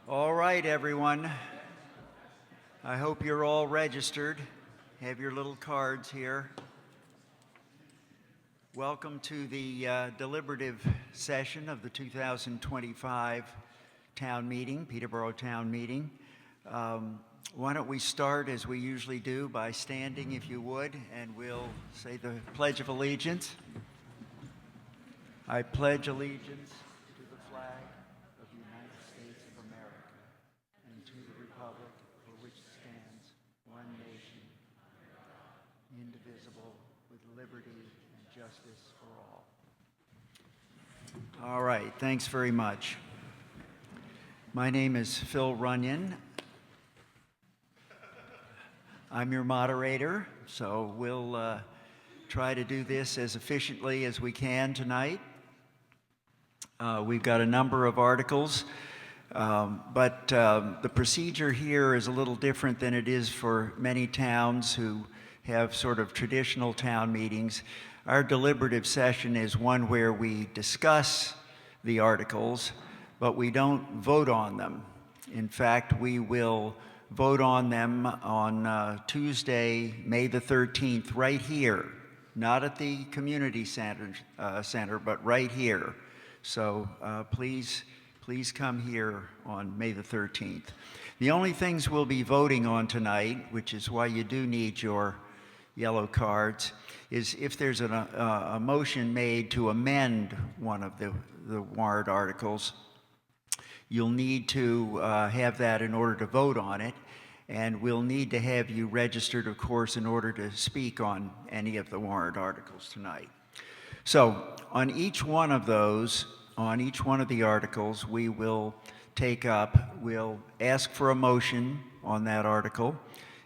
All right, everyone. I hope you're all registered. Have your little cards here. Welcome to the deliberative session of the 2025 town meeting, Peterborough town meeting. Why don't we start as we usually do by standing, if you would, and we'll say the Pledge of Allegiance. I pledge allegiance to the flag of the United States of America and to the republic for which it stands, one nation, indivisible, with liberty and justice for all. All right, thanks very much. My name is Phil Runyon. I'm your moderator, so we'll try to do this as efficiently as we can tonight. We've got a number of articles, but the procedure here is a little different than it is for many towns who have sort of traditional town meetings. Our deliberative session is one where we discuss the articles, but we don't vote on them. In fact, we will vote on them on Tuesday, May the 13th, right here, not at the community center, but right here. So please come here on May the 13th. The only things we'll be voting on tonight, which is why you do need your yellow cards, is if there's a motion made to amend one of the warrant articles, you'll need to have that in order to vote on it, and we'll need to have you registered, of course, in order to speak on any of the warrant articles tonight. So on each one of those, on each one of the articles, we will we'll ask for a motion on that article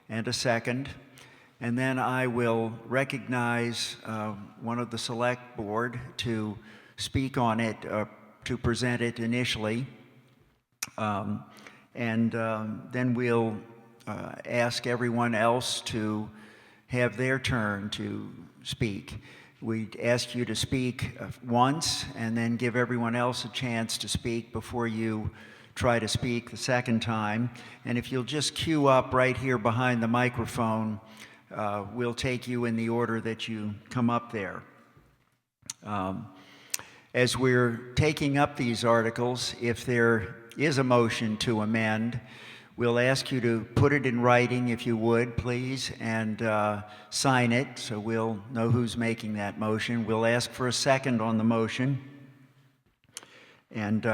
and a second, and then I will recognize one of the select board to speak on it, to present it initially, and then we'll ask everyone else to have their turn to speak. We'd ask you to speak once and then give everyone else a chance to speak before you try to speak the second time. And if you'll just queue up right here behind the microphone, we'll take you in the order that you come up there. As we're taking up these articles, if there is a motion to amend, we'll ask you to put it in writing, if you would, please, and sign it so we'll know who's making that motion. We'll ask for a second on the motion, and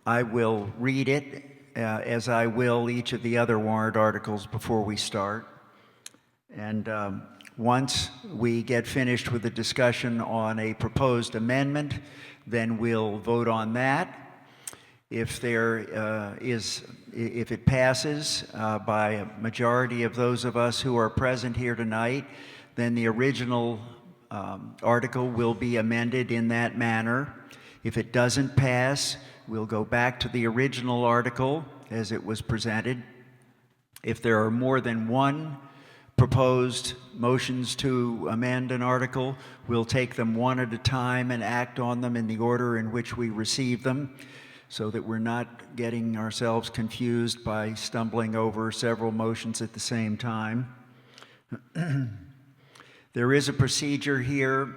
I will read it as I will each of the other warrant articles before we start. And once we get finished with the discussion on a proposed amendment, then we'll vote on that. If if it passes by a majority of those of us who are present here tonight, then the original article will be amended in that manner. If it doesn't pass, we'll go back to the original article as it was presented. If there are more than one proposed motions to amend an article, we'll take them one at a time and act on them in the order in which we receive them, so that we're not getting ourselves confused by stumbling over several motions at the same time. There is a procedure here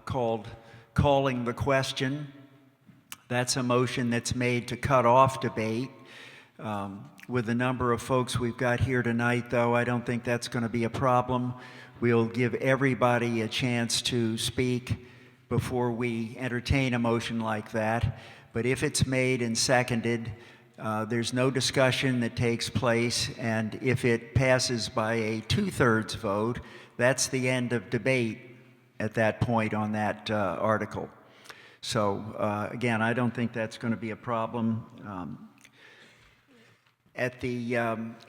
called calling the question. That's a motion that's made to cut off debate. With the number of folks we've got here tonight, though, I don't think that's going to be a problem. We'll give everybody a chance to speak before we entertain a motion like that. But if it's made and seconded, there's no discussion that takes place, and if it passes by a 2/3 vote, that's the end of debate at that point on that article. So again, I don't think that's going to be a problem. At the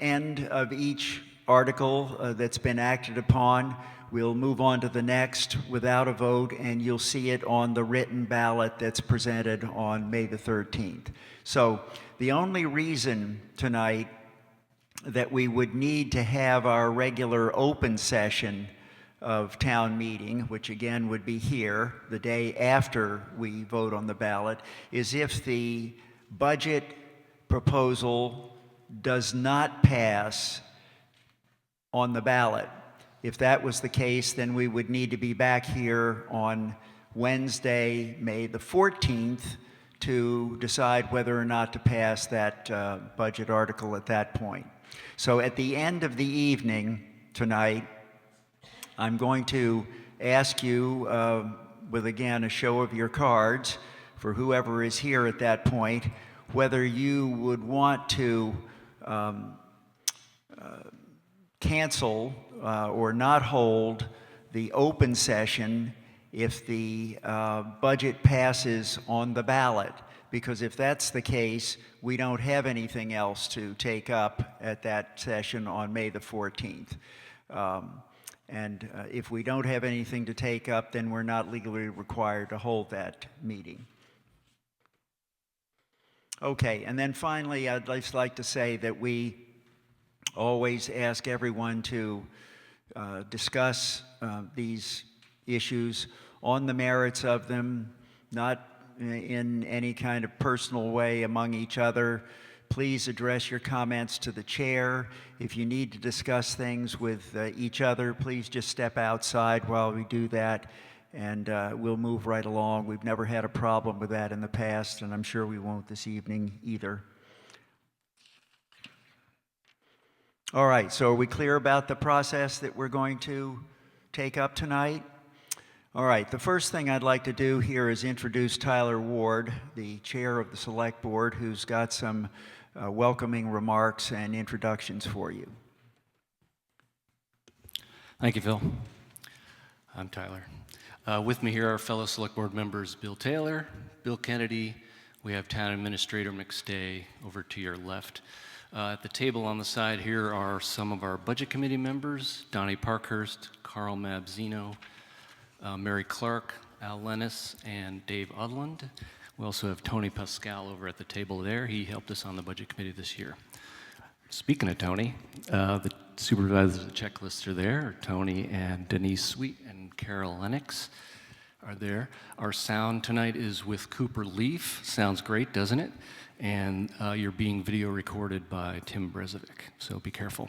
end of each article that's been acted upon, we'll move on to the next without a vote, and you'll see it on the written ballot that's presented on May the 13th. So the only reason tonight that we would need to have our regular open session of town meeting, which again would be here the day after we vote on the ballot, is if the budget proposal does not pass on the ballot. If that was the case, then we would need to be back here on Wednesday, May the 14th, to decide whether or not to pass that budget article at that point. So at the end of the evening tonight, I'm going to ask you, with again a show of your cards, for whoever is here at that point, whether you would want to cancel or not hold the open session if the budget passes on the ballot. Because if that's the case, we don't have anything else to take up at that session on May the 14th. If we don't have anything to take up, then we're not legally required to hold that meeting. Okay, and then finally, I'd just like to say that we always ask everyone to discuss these issues on the merits of them, not in any kind of personal way among each other. Please address your comments to the chair. If you need to discuss things with each other, please just step outside while we do that, and we'll move right along. We've never had a problem with that in the past, and I'm sure we won't this evening either. All right, so are we clear about the process that we're going to take up tonight? All right, the first thing I'd like to do here is introduce Tyler Ward, the chair of the Select Board, who's got some welcoming remarks and introductions for you. Thank you, Phil. I'm Tyler. With me here are fellow Select Board members Bill Taylor, Bill Kennedy. We have Town Administrator McStay over to your left. At the table on the side here are some of our Budget Committee members, Donnie Parkhurst, Carl Mabzino, Mary Clark, Al Lennis, and Dave Udland. We also have Tony Pascal over at the table there. He helped us on the Budget Committee this year. Speaking of Tony, the supervisors of the checklist are there. Tony and Denise Sweet and Carol Lennox are there. Our sound tonight is with Cooper Leaf. Sounds great, doesn't it? And you're being video recorded by Tim Brezovic, so be careful.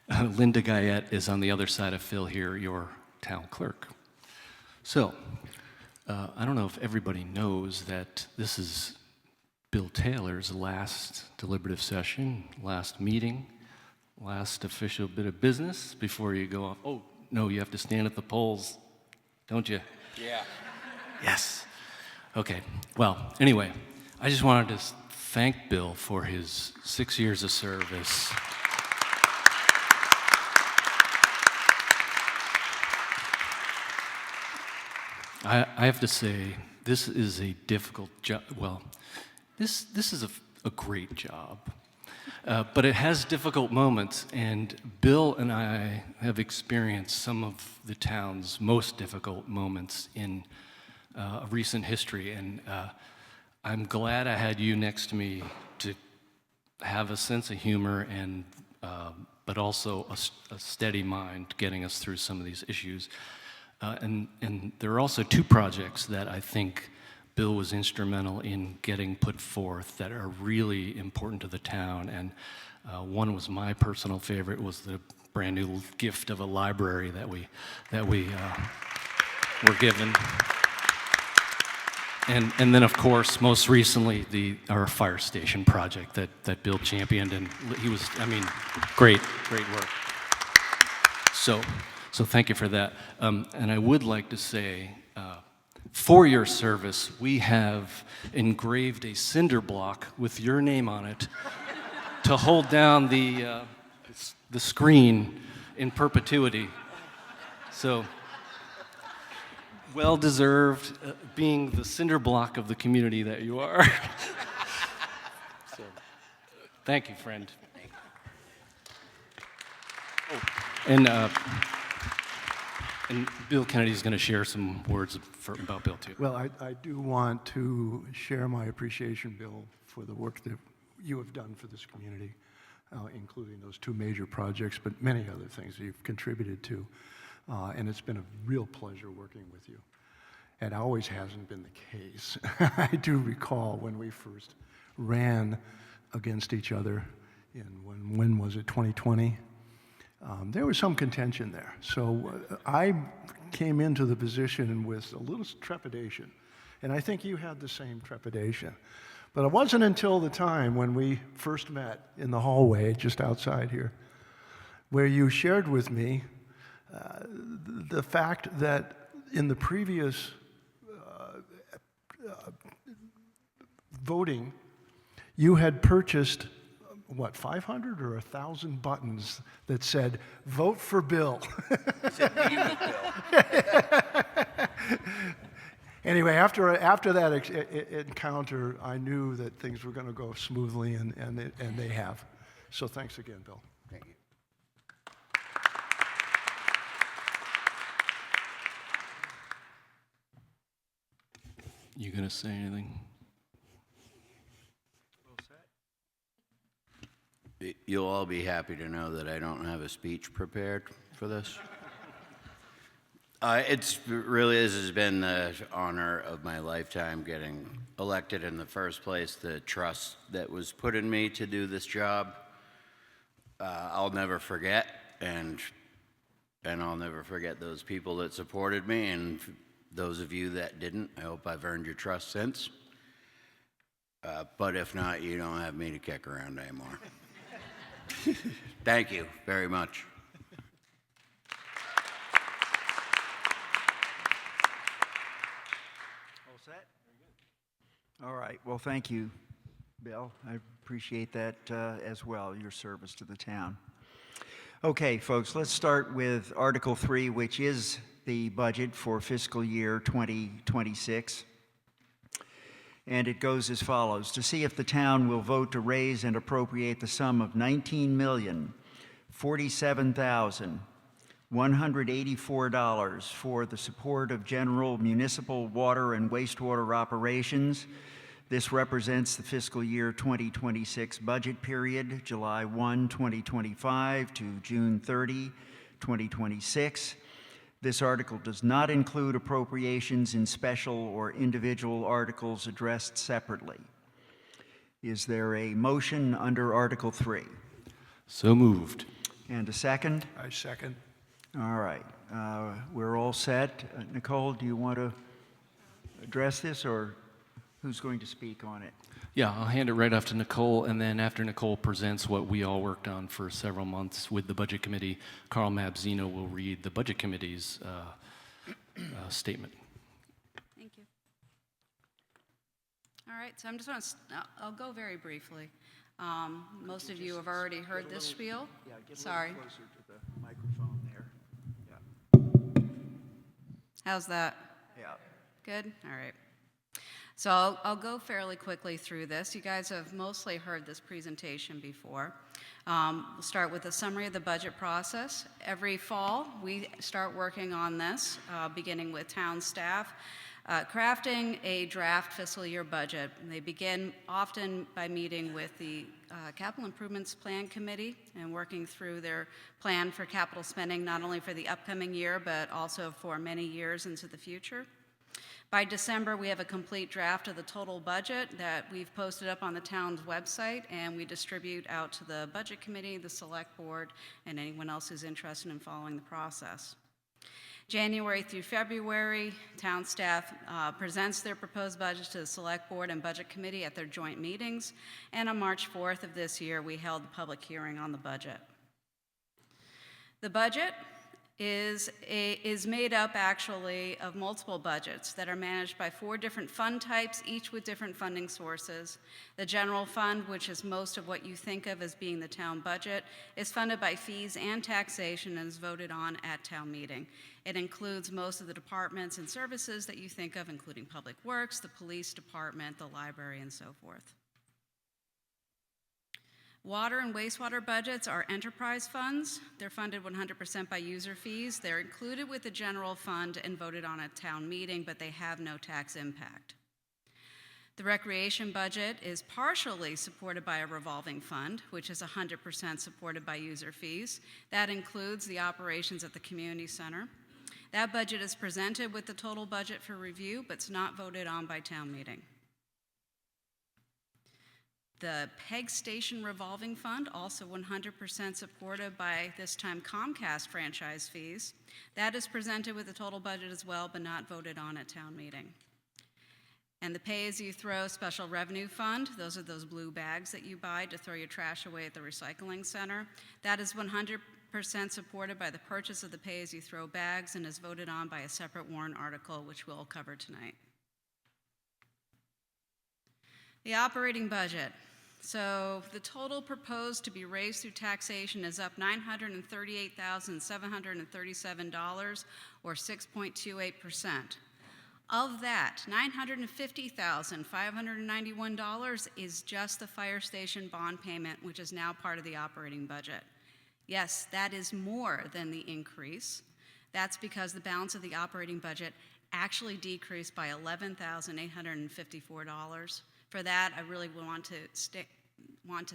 Linda Guyette is on the other side of Phil here, your town clerk. So, I don't know if everybody knows that this is Bill Taylor's last deliberative session, last meeting, last official bit of business before you go off. Oh, no, you have to stand at the polls, don't you? Yeah. Yes. Okay, well, anyway, I just wanted to thank Bill for his 6 years of service. I have to say, this is a difficult job. Well, this is a great job, but it has difficult moments, and Bill and I have experienced some of the town's most difficult moments in recent history, and I'm glad I had you next to me to have a sense of humor and but also a steady mind getting us through some of these issues. And there are also two projects that I think Bill was instrumental in getting put forth that are really important to the town, and one was my personal favorite, was the brand new gift of a library that we were given. And then, of course, most recently, our fire station project that Bill championed, and he was, I mean, great work. So thank you for that. And I would like to say, for your service, we have engraved a cinder block with your name on it to hold down the screen in perpetuity. So, well-deserved, being the cinder block of the community that you are. So, thank you, friend. Oh, and Bill Kennedy is going to share some words about Bill, too. Well, I do want to share my appreciation, Bill, for the work that you have done for this community, including those two major projects, but many other things you've contributed to. And it's been a real pleasure working with you. It always hasn't been the case. I do recall when we first ran against each other in, when was it, 2020? There was some contention there. So I came into the position with a little trepidation, and I think you had the same trepidation. But it wasn't until the time when we first met in the hallway just outside here, where you shared with me the fact that in the previous voting, you had purchased, what, 500 or 1,000 buttons that said, "Vote for Bill." Anyway, after that encounter, I knew that things were going to go smoothly, and they have. So thanks again, Bill. Thank you. You gonna say anything? You'll all be happy to know that I don't have a speech prepared for this. It really has been the honor of my lifetime getting elected in the first place. The trust that was put in me to do this job, I'll never forget, and I'll never forget those people that supported me, and those of you that didn't, I hope I've earned your trust since. But if not, you don't have me to kick around anymore. Thank you very much. All set? All right. Well, thank you, Bill. I appreciate that as well, your service to the town. Okay, folks, let's start with Article 3, which is the budget for fiscal year 2026. And it goes as follows: to see if the town will vote to raise and appropriate the sum of $19,047,184 for the support of general municipal water and wastewater operations. This represents the fiscal year 2026 budget period, July 1, 2025 to June 30, 2026. This article does not include appropriations in special or individual articles addressed separately. Is there a motion under Article 3? So moved. And a second? I second. All right. We're all set. Nicole, do you want to address this, or who's going to speak on it? Yeah, I'll hand it right off to Nicole, and then after Nicole presents what we all worked on for several months with the Budget Committee, Carl Mabzino will read the Budget Committee's statement. Thank you. All right, so I'm just going to, I'll go very briefly. Most of you have already heard this spiel. Yeah, get a Sorry. little closer to the microphone there. Yeah. How's that? Yeah. Good? All right. So I'll go fairly quickly through this. You guys have mostly heard this presentation before. We'll start with a summary of the budget process. Every fall, we start working on this, beginning with town staff, crafting a draft fiscal year budget. And they begin often by meeting with the Capital Improvements Plan Committee and working through their plan for capital spending, not only for the upcoming year, but also for many years into the future. By December, we have a complete draft of the total budget that we've posted up on the town's website, and we distribute out to the Budget Committee, the Select Board, and anyone else who's interested in following the process. January through February, town staff presents their proposed budget to the Select Board and Budget Committee at their joint meetings, and on March 4th of this year, we held the public hearing on the budget. The budget is made up actually of multiple budgets that are managed by 4 different fund types, each with different funding sources. The general fund, which is most of what you think of as being the town budget, is funded by fees and taxation and is voted on at town meeting. It includes most of the departments and services that you think of, including Public Works, the police department, the library, and so forth. Water and wastewater budgets are enterprise funds. They're funded 100% by user fees. They're included with the general fund and voted on at town meeting, but they have no tax impact. The recreation budget is partially supported by a revolving fund, which is 100% supported by user fees. That includes the operations at the community center. That budget is presented with the total budget for review, but it's not voted on by town meeting. The PEG Station Revolving Fund, also 100% supported by, this time, Comcast franchise fees. That is presented with the total budget as well, but not voted on at town meeting. And the Pay-As-You-Throw Special Revenue Fund, those are those blue bags that you buy to throw your trash away at the recycling center. That is 100% supported by the purchase of the Pay-As-You-Throw bags and is voted on by a separate warrant article, which we'll cover tonight. The operating budget. So the total proposed to be raised through taxation is up $938,737, or 6.28%. Of that, $950,591 is just the fire station bond payment, which is now part of the operating budget. Yes, that is more than the increase. That's because the balance of the operating budget actually decreased by $11,854. For that, I really want to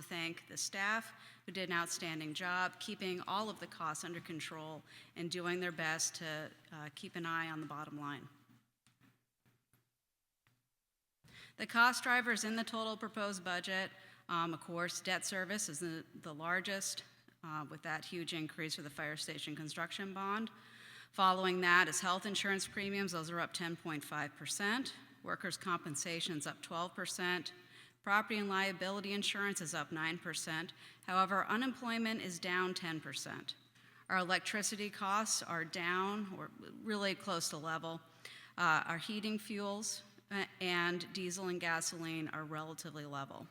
thank the staff who did an outstanding job keeping all of the costs under control and doing their best to keep an eye on the bottom line. The cost drivers in the total proposed budget, of course, debt service is the largest, with that huge increase for the fire station construction bond. Following that is health insurance premiums. Those are up 10.5%. Workers' compensation is up 12%. Property and liability insurance is up 9%. However, unemployment is down 10%. Our electricity costs are down, or really close to level. Our heating fuels and diesel and gasoline are relatively level.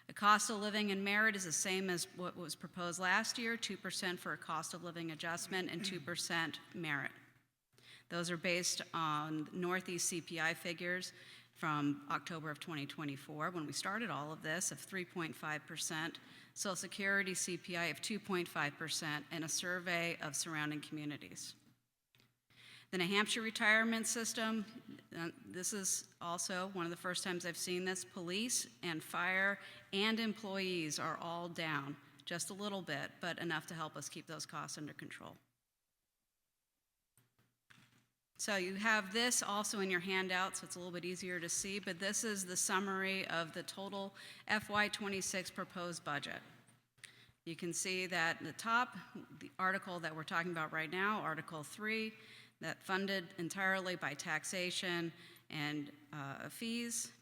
The cost of living and merit is the same as what was proposed last year, 2% for a cost of living adjustment and 2% merit. Those are based on Northeast CPI figures from October of 2024, when we started all of this, of 3.5%, Social Security CPI of 2.5%, and a survey of surrounding communities. The New Hampshire retirement system, this is also one of the first times I've seen this. Police and fire and employees are all down, just a little bit, but enough to help us keep those costs under control. So you have this also in your handout, so it's a little bit easier to see, but this is the summary of the total FY26 proposed budget. You can see that at the top, the article that we're talking about right now, Article 3, that funded entirely by taxation and fees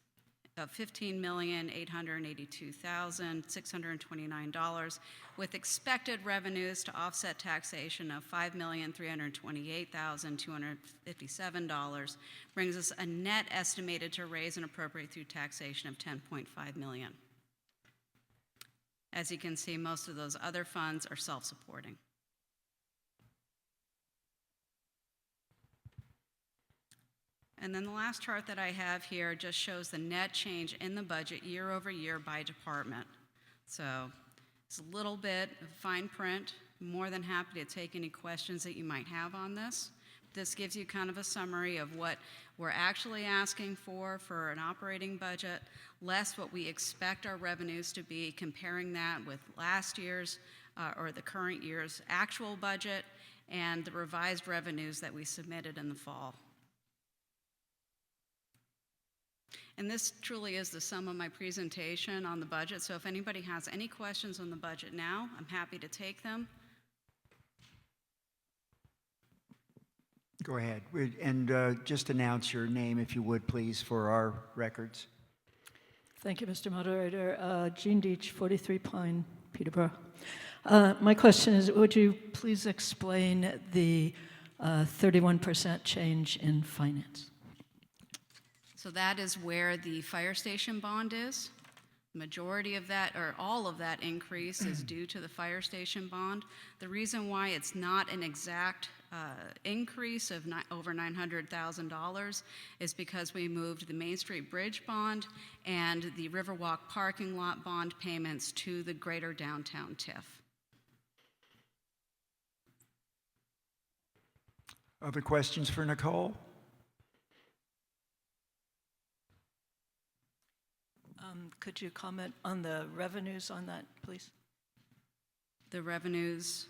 of $15,882,629, with expected revenues to offset taxation of $5,328,257, brings us a net estimated to raise and appropriate through taxation of $10.5 million. As you can see, most of those other funds are self-supporting. And then the last chart that I have here just shows the net change in the budget year over year by department. So it's a little bit of fine print. I'm more than happy to take any questions that you might have on this. This gives you kind of a summary of what we're actually asking for an operating budget, less what we expect our revenues to be, comparing that with last year's or the current year's actual budget and the revised revenues that we submitted in the fall. And this truly is the sum of my presentation on the budget. So if anybody has any questions on the budget now, I'm happy to take them. Go ahead. And just announce your name, if you would, please, for our records. Thank you, Mr. Moderator. Jean Deach, 43 Pine, Peterborough. My question is, would you please explain the 31% change in finance? So that is where the fire station bond is. Majority of that, or all of that increase is due to the fire station bond. The reason why it's not an exact increase of over $900,000 is because we moved the Main Street Bridge bond and the Riverwalk parking lot bond payments to the greater downtown TIF. Other questions for Nicole? Could you comment on the revenues on that, please? The revenues?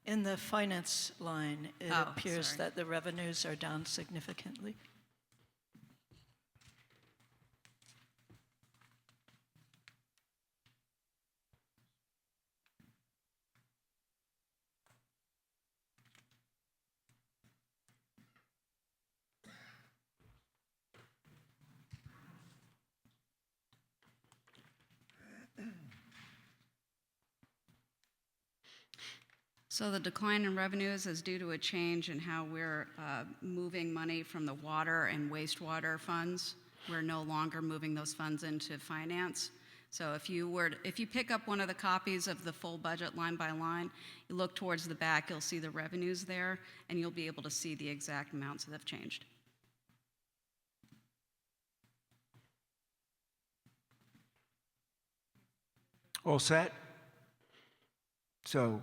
In the finance line, it Oh, appears sorry. that the revenues are down significantly. So the decline in revenues is due to a change in how we're moving money from the water and wastewater funds. We're no longer moving those funds into finance. So if you pick up one of the copies of the full budget line by line, you look towards the back, you'll see the revenues there, and you'll be able to see the exact amounts that have changed. All set? So,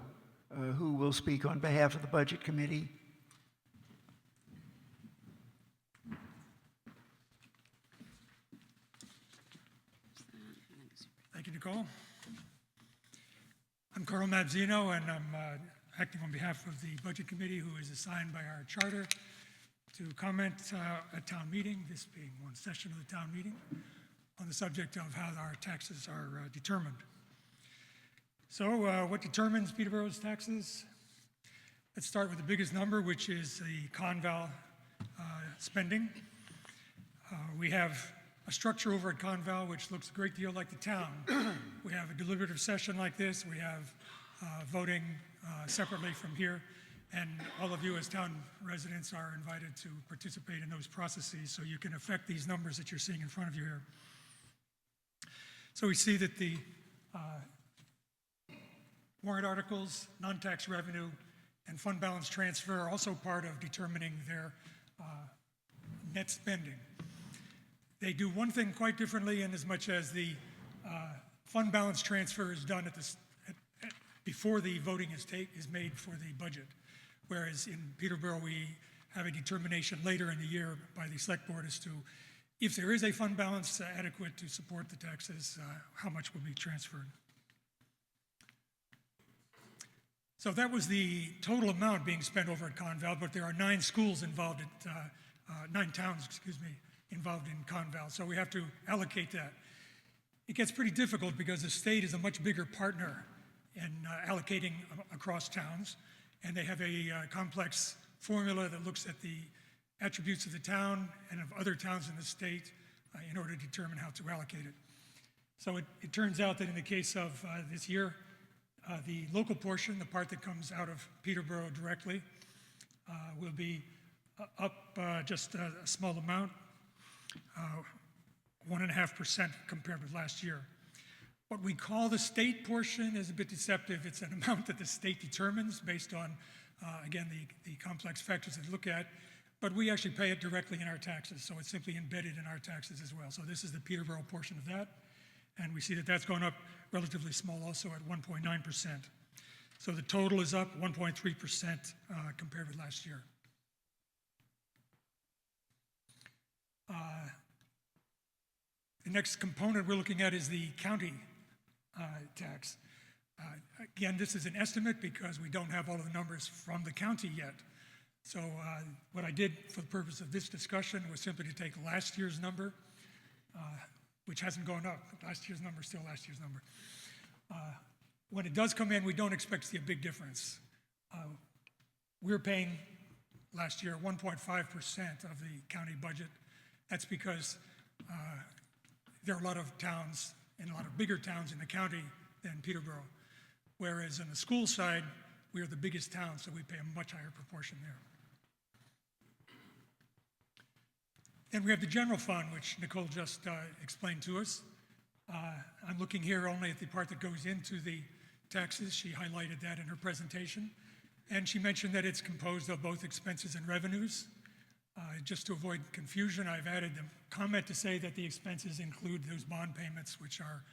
who will speak on behalf of the Budget Committee? Thank you, Nicole. I'm Carl Mabzino, and I'm acting on behalf of the Budget Committee, who is assigned by our charter to comment at town meeting, this being one session of the town meeting, on the subject of how our taxes are determined. So what determines Peterborough's taxes? Let's start with the biggest number, which is the Conval spending. We have a structure over at Conval which looks a great deal like the town. We have a deliberative session like this. We have voting separately from here. And all of you as town residents are invited to participate in those processes so you can affect these numbers that you're seeing in front of you here. So we see that the warrant articles, non-tax revenue, and fund balance transfer are also part of determining their net spending. They do one thing quite differently in as much as the fund balance transfer is done before the voting is made for the budget, whereas in Peterborough we have a determination later in the year by the select board as to if there is a fund balance adequate to support the taxes, how much will be transferred. So that was the total amount being spent over at Conval, but there are 9 schools involved at, 9 towns, excuse me, involved in Conval, so we have to allocate that. It gets pretty difficult because the state is a much bigger partner in allocating across towns, and they have a complex formula that looks at the attributes of the town and of other towns in the state in order to determine how to allocate it. So it turns out that in the case of this year, the local portion, the part that comes out of Peterborough directly, will be up just a small amount, 1.5% compared with last year. What we call the state portion is a bit deceptive. It's an amount that the state determines based on, again, the complex factors that look at, but we actually pay it directly in our taxes, so it's simply embedded in our taxes as well. So this is the Peterborough portion of that, and we see that that's gone up relatively small also at 1.9%. So the total is up 1.3% compared with last year. The next component we're looking at is the county tax. Again, this is an estimate because we don't have all of the numbers from the county yet. So what I did for the purpose of this discussion was simply to take last year's number, which hasn't gone up. Last year's number is still last year's number. When it does come in, we don't expect to see a big difference. We're paying last year 1.5% of the county budget. That's because there are a lot of towns and a lot of bigger towns in the county than Peterborough. Whereas on the school side, we are the biggest town, so we pay a much higher proportion there. Then we have the general fund, which Nicole just explained to us. I'm looking here only at the part that goes into the taxes. She highlighted that in her presentation. And she mentioned that it's composed of both expenses and revenues. Just to avoid confusion, I've added the comment to say that the expenses include those bond payments, which are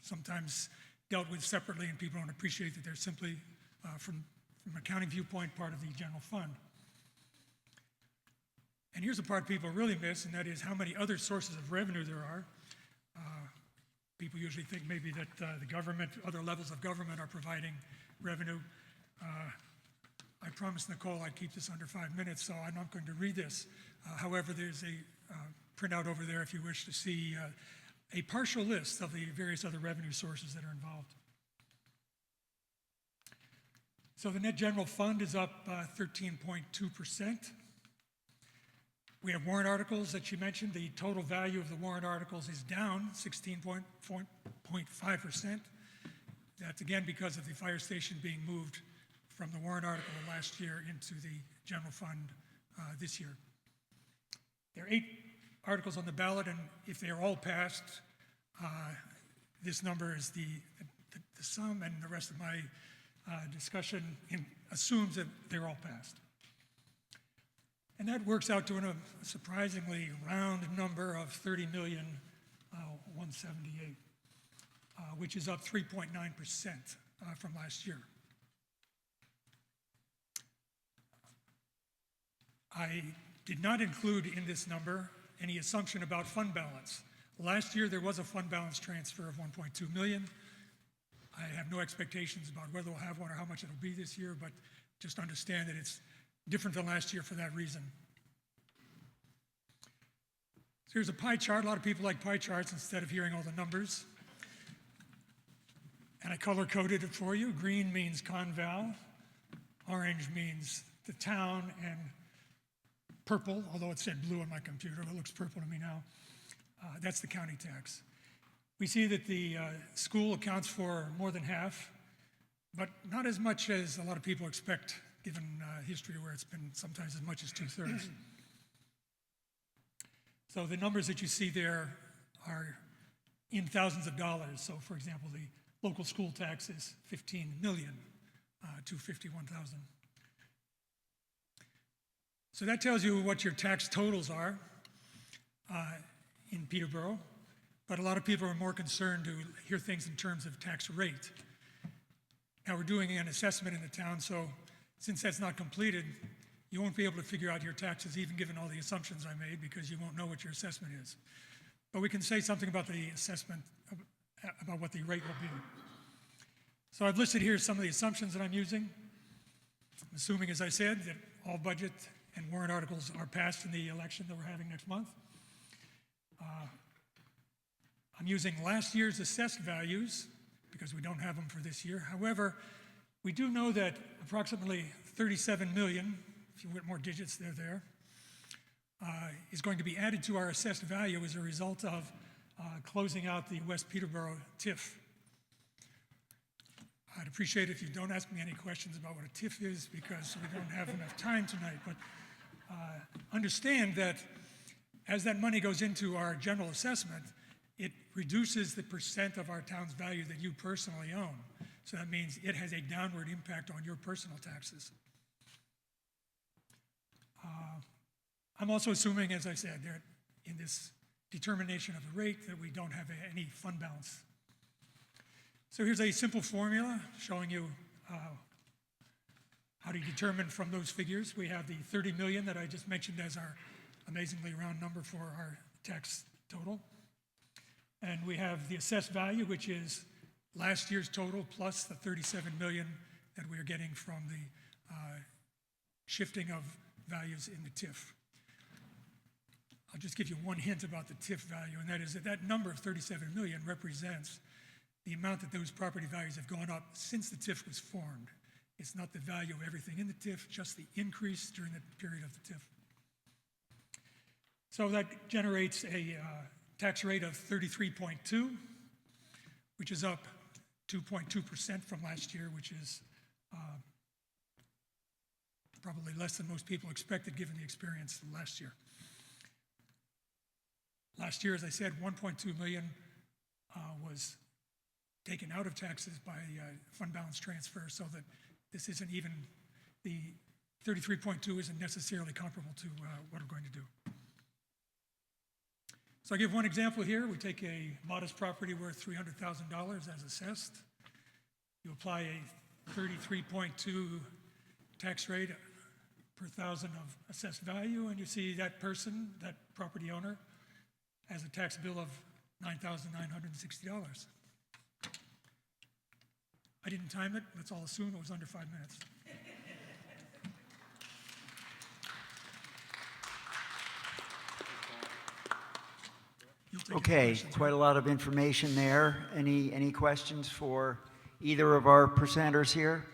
sometimes dealt with separately, and people don't appreciate that they're simply, from an accounting viewpoint, part of the general fund. And here's the part people really miss, and that is how many other sources of revenue there are. People usually think maybe that the government, other levels of government are providing revenue. I promised Nicole I'd keep this under 5 minutes, so I'm not going to read this. However, there's a printout over there if you wish to see a partial list of the various other revenue sources that are involved. So the net general fund is up 13.2%. We have warrant articles that you mentioned. The total value of the warrant articles is down 16.5%. That's again because of the fire station being moved from the warrant article last year into the general fund this year. There are 8 articles on the ballot, and if they are all passed, this number is the sum, and the rest of my discussion assumes that they're all passed. And that works out to a surprisingly round number of $30,178,000, which is up 3.9% from last year. I did not include in this number any assumption about fund balance. Last year there was a fund balance transfer of $1.2 million. I have no expectations about whether we'll have one or how much it'll be this year, but just understand that it's different than last year for that reason. So here's a pie chart. A lot of people like pie charts instead of hearing all the numbers. And I color-coded it for you. Green means Conval, orange means the town, and purple, although it said blue on my computer, it looks purple to me now, that's the county tax. We see that the school accounts for more than half, but not as much as a lot of people expect, given history where it's been sometimes as much as 2/3. So the numbers that you see there are in thousands of dollars. So for example, the local school tax is $15,251,000. So that tells you what your tax totals are in Peterborough, but a lot of people are more concerned to hear things in terms of tax rate. Now we're doing an assessment in the town, so since that's not completed, you won't be able to figure out your taxes even given all the assumptions I made because you won't know what your assessment is. But we can say something about the assessment, about what the rate will be. So I've listed here some of the assumptions that I'm using. I'm assuming, as I said, that all budget and warrant articles are passed in the election that we're having next month. I'm using last year's assessed values because we don't have them for this year. However, we do know that approximately 37 million, if you want more digits, they're there, is going to be added to our assessed value as a result of closing out the West Peterborough TIF. I'd appreciate it if you don't ask me any questions about what a TIF is because we don't have enough time tonight, but understand that as that money goes into our general assessment, it reduces the percent of our town's value that you personally own. So that means it has a downward impact on your personal taxes. I'm also assuming, as I said, that in this determination of the rate that we don't have any fund balance. So here's a simple formula showing you how to determine from those figures. We have the 30 million that I just mentioned as our amazingly round number for our tax total. And we have the assessed value, which is last year's total plus the 37 million that we are getting from the shifting of values in the TIF. I'll just give you one hint about the TIF value, and that is that that number of 37 million represents the amount that those property values have gone up since the TIF was formed. It's not the value of everything in the TIF, just the increase during the period of the TIF. So that generates a tax rate of 33.2, which is up 2.2% from last year, which is probably less than most people expected given the experience last year. Last year, as I said, 1.2 million was taken out of taxes by fund balance transfer, so that this isn't even, the 33.2 isn't necessarily comparable to what we're going to do. So I'll give one example here. We take a modest property worth $300,000 as assessed. You apply a 33.2 tax rate per thousand of assessed value, and you see that person, that property owner, has a tax bill of $9,960. I didn't time it. Let's all assume it was under 5 minutes. You'll take Okay, questions, quite right? a lot of information there. Any questions for either of our presenters here?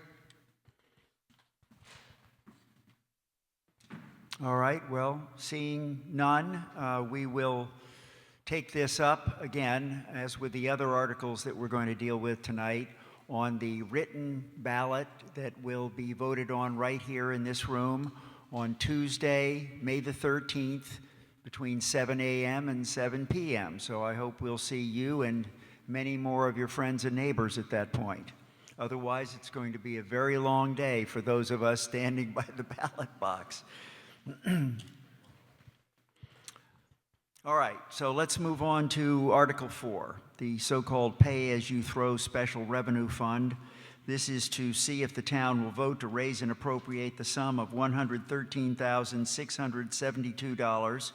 All right, well, seeing none, we will take this up again, as with the other articles that we're going to deal with tonight, on the written ballot that will be voted on right here in this room on Tuesday, May the 13th, between 7 a.m. and 7 p.m. So I hope we'll see you and many more of your friends and neighbors at that point. Otherwise, it's going to be a very long day for those of us standing by the ballot box. All right, so let's move on to Article 4, the so-called Pay-As-You-Throw Special Revenue Fund. This is to see if the town will vote to raise and appropriate the sum of $113,672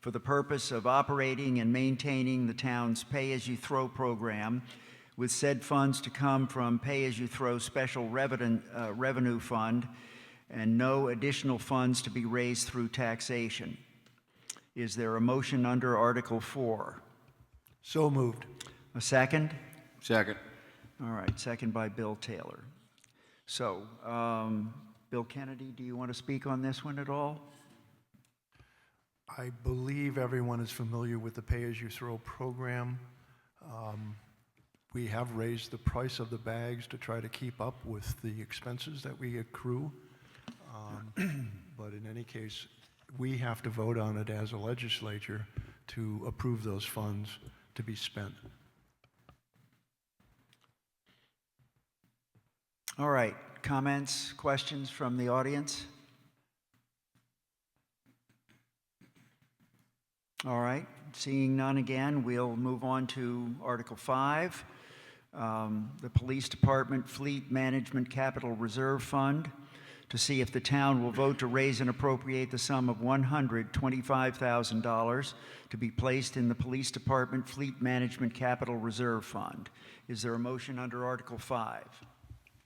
for the purpose of operating and maintaining the town's Pay-As-You-Throw program, with said funds to come from Pay-As-You-Throw Special Revenue Fund, and no additional funds to be raised through taxation. Is there a motion under Article 4? So moved. A second? Second. All right, second by Bill Taylor. So, Bill Kennedy, do you want to speak on this one at all? I believe everyone is familiar with the Pay-As-You-Throw program. We have raised the price of the bags to try to keep up with the expenses that we accrue. But in any case, we have to vote on it as a legislature to approve those funds to be spent. All right, comments, questions from the audience? All right, seeing none again, we'll move on to Article 5, the Police Department Fleet Management Capital Reserve Fund, to see if the town will vote to raise and appropriate the sum of $125,000 to be placed in the Police Department Fleet Management Capital Reserve Fund. Is there a motion under Article 5?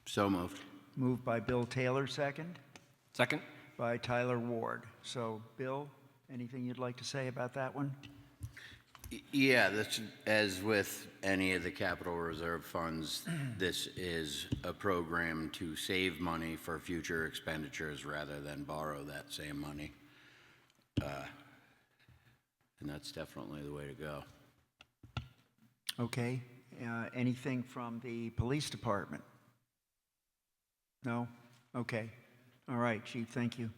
So moved. Moved by Bill Taylor, second. Second? By Tyler Ward. So, Bill, anything you'd like to say about that one? Yeah, this, as with any of the capital reserve funds, this is a program to save money for future expenditures rather than borrow that same money. And that's definitely the way to go. Okay. Anything from the police department? No? Okay. All right, Chief, thank you.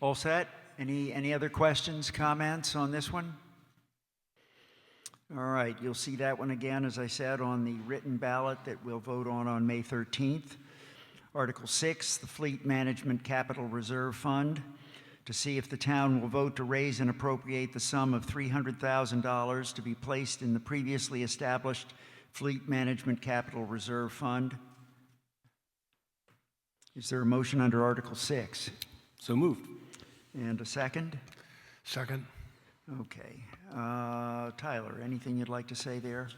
All set? Any other questions, comments on this one? All right, you'll see that one again, as I said, on the written ballot that we'll vote on May 13th. Article 6, the Fleet Management Capital Reserve Fund, to see if the town will vote to raise and appropriate the sum of $300,000 to be placed in the previously established Fleet Management Capital Reserve Fund. Is there a motion under Article 6? So moved. And a second? Second. Okay. Tyler, anything you'd like to say there?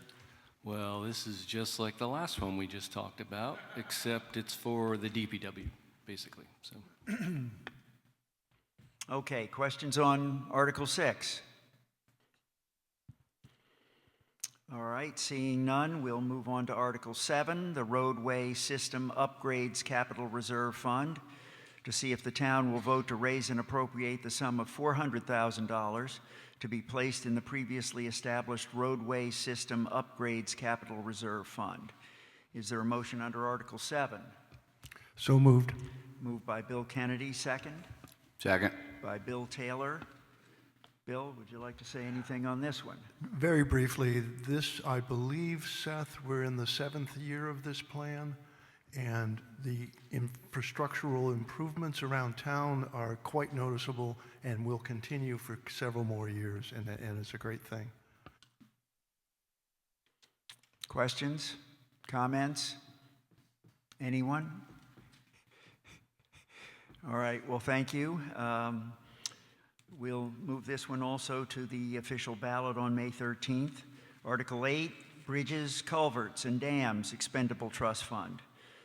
Well, this is just like the last one we just talked about, except it's for the DPW, basically. So, Okay, questions on Article 6? All right, seeing none, we'll move on to Article 7, the Roadway System Upgrades Capital Reserve Fund, to see if the town will vote to raise and appropriate the sum of $400,000 to be placed in the previously established Roadway System Upgrades Capital Reserve Fund. Is there a motion under Article 7? So moved. Moved by Bill Kennedy, second. Second. By Bill Taylor. Bill, would you like to say anything on this one? Very briefly, this, I believe, Seth, we're in the 7th year of this plan, and the infrastructural improvements around town are quite noticeable and will continue for several more years, and it's a great thing. Questions? Comments? Anyone? All right, well, thank you. We'll move this one also to the official ballot on May 13th. Article 8, Bridges, Culverts, and Dams Expendable Trust Fund,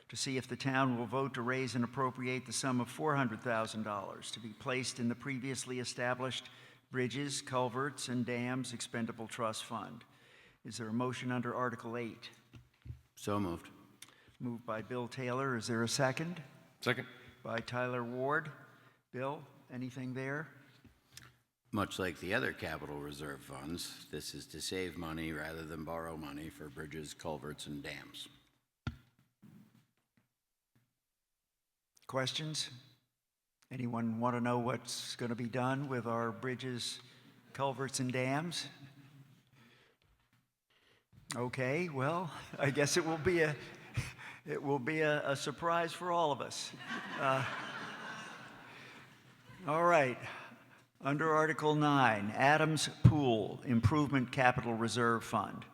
to see if the town will vote to raise and appropriate the sum of $400,000 to be placed in the previously established Bridges, Culverts, and Dams Expendable Trust Fund. Is there a motion under Article 8? So moved. Moved by Bill Taylor. Is there a second? Second. By Tyler Ward. Bill, anything there? Much like the other capital reserve funds, this is to save money rather than borrow money for bridges, culverts, and dams. Questions? Anyone want to know what's going to be done with our bridges, culverts, and dams? Okay, well, I guess it will be a surprise for all of us. All right. Under Article 9, Adams Pool Improvement Capital Reserve Fund,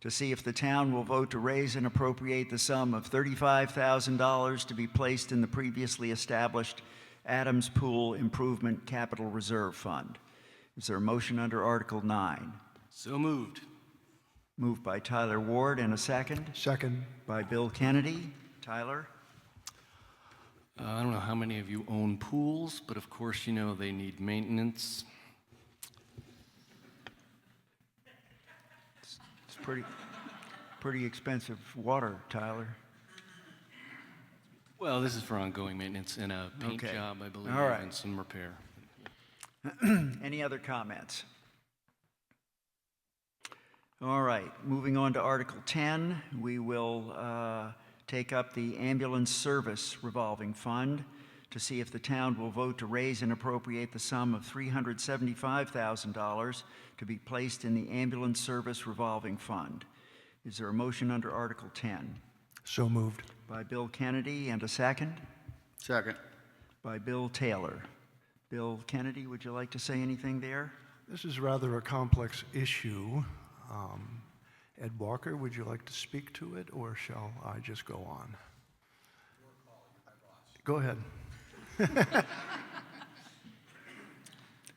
to see if the town will vote to raise and appropriate the sum of $35,000 to be placed in the previously established Adams Pool Improvement Capital Reserve Fund. Is there a motion under Article 9? So moved. Moved by Tyler Ward, and a second? Second. By Bill Kennedy. Tyler? I don't know how many of you own pools, but of course you know they need maintenance. It's pretty expensive water, Tyler. Well, this is for ongoing maintenance and a paint Okay. job, I believe, All right. and some repair. Any other comments? All right, moving on to Article 10, we will take up the Ambulance Service Revolving Fund to see if the town will vote to raise and appropriate the sum of $375,000 to be placed in the Ambulance Service Revolving Fund. Is there a motion under Article 10? So moved. By Bill Kennedy, and a second? Second. By Bill Taylor. Bill Kennedy, would you like to say anything there? This is rather a complex issue. Ed Walker, would you like to speak to it, or shall I just go on? Go ahead.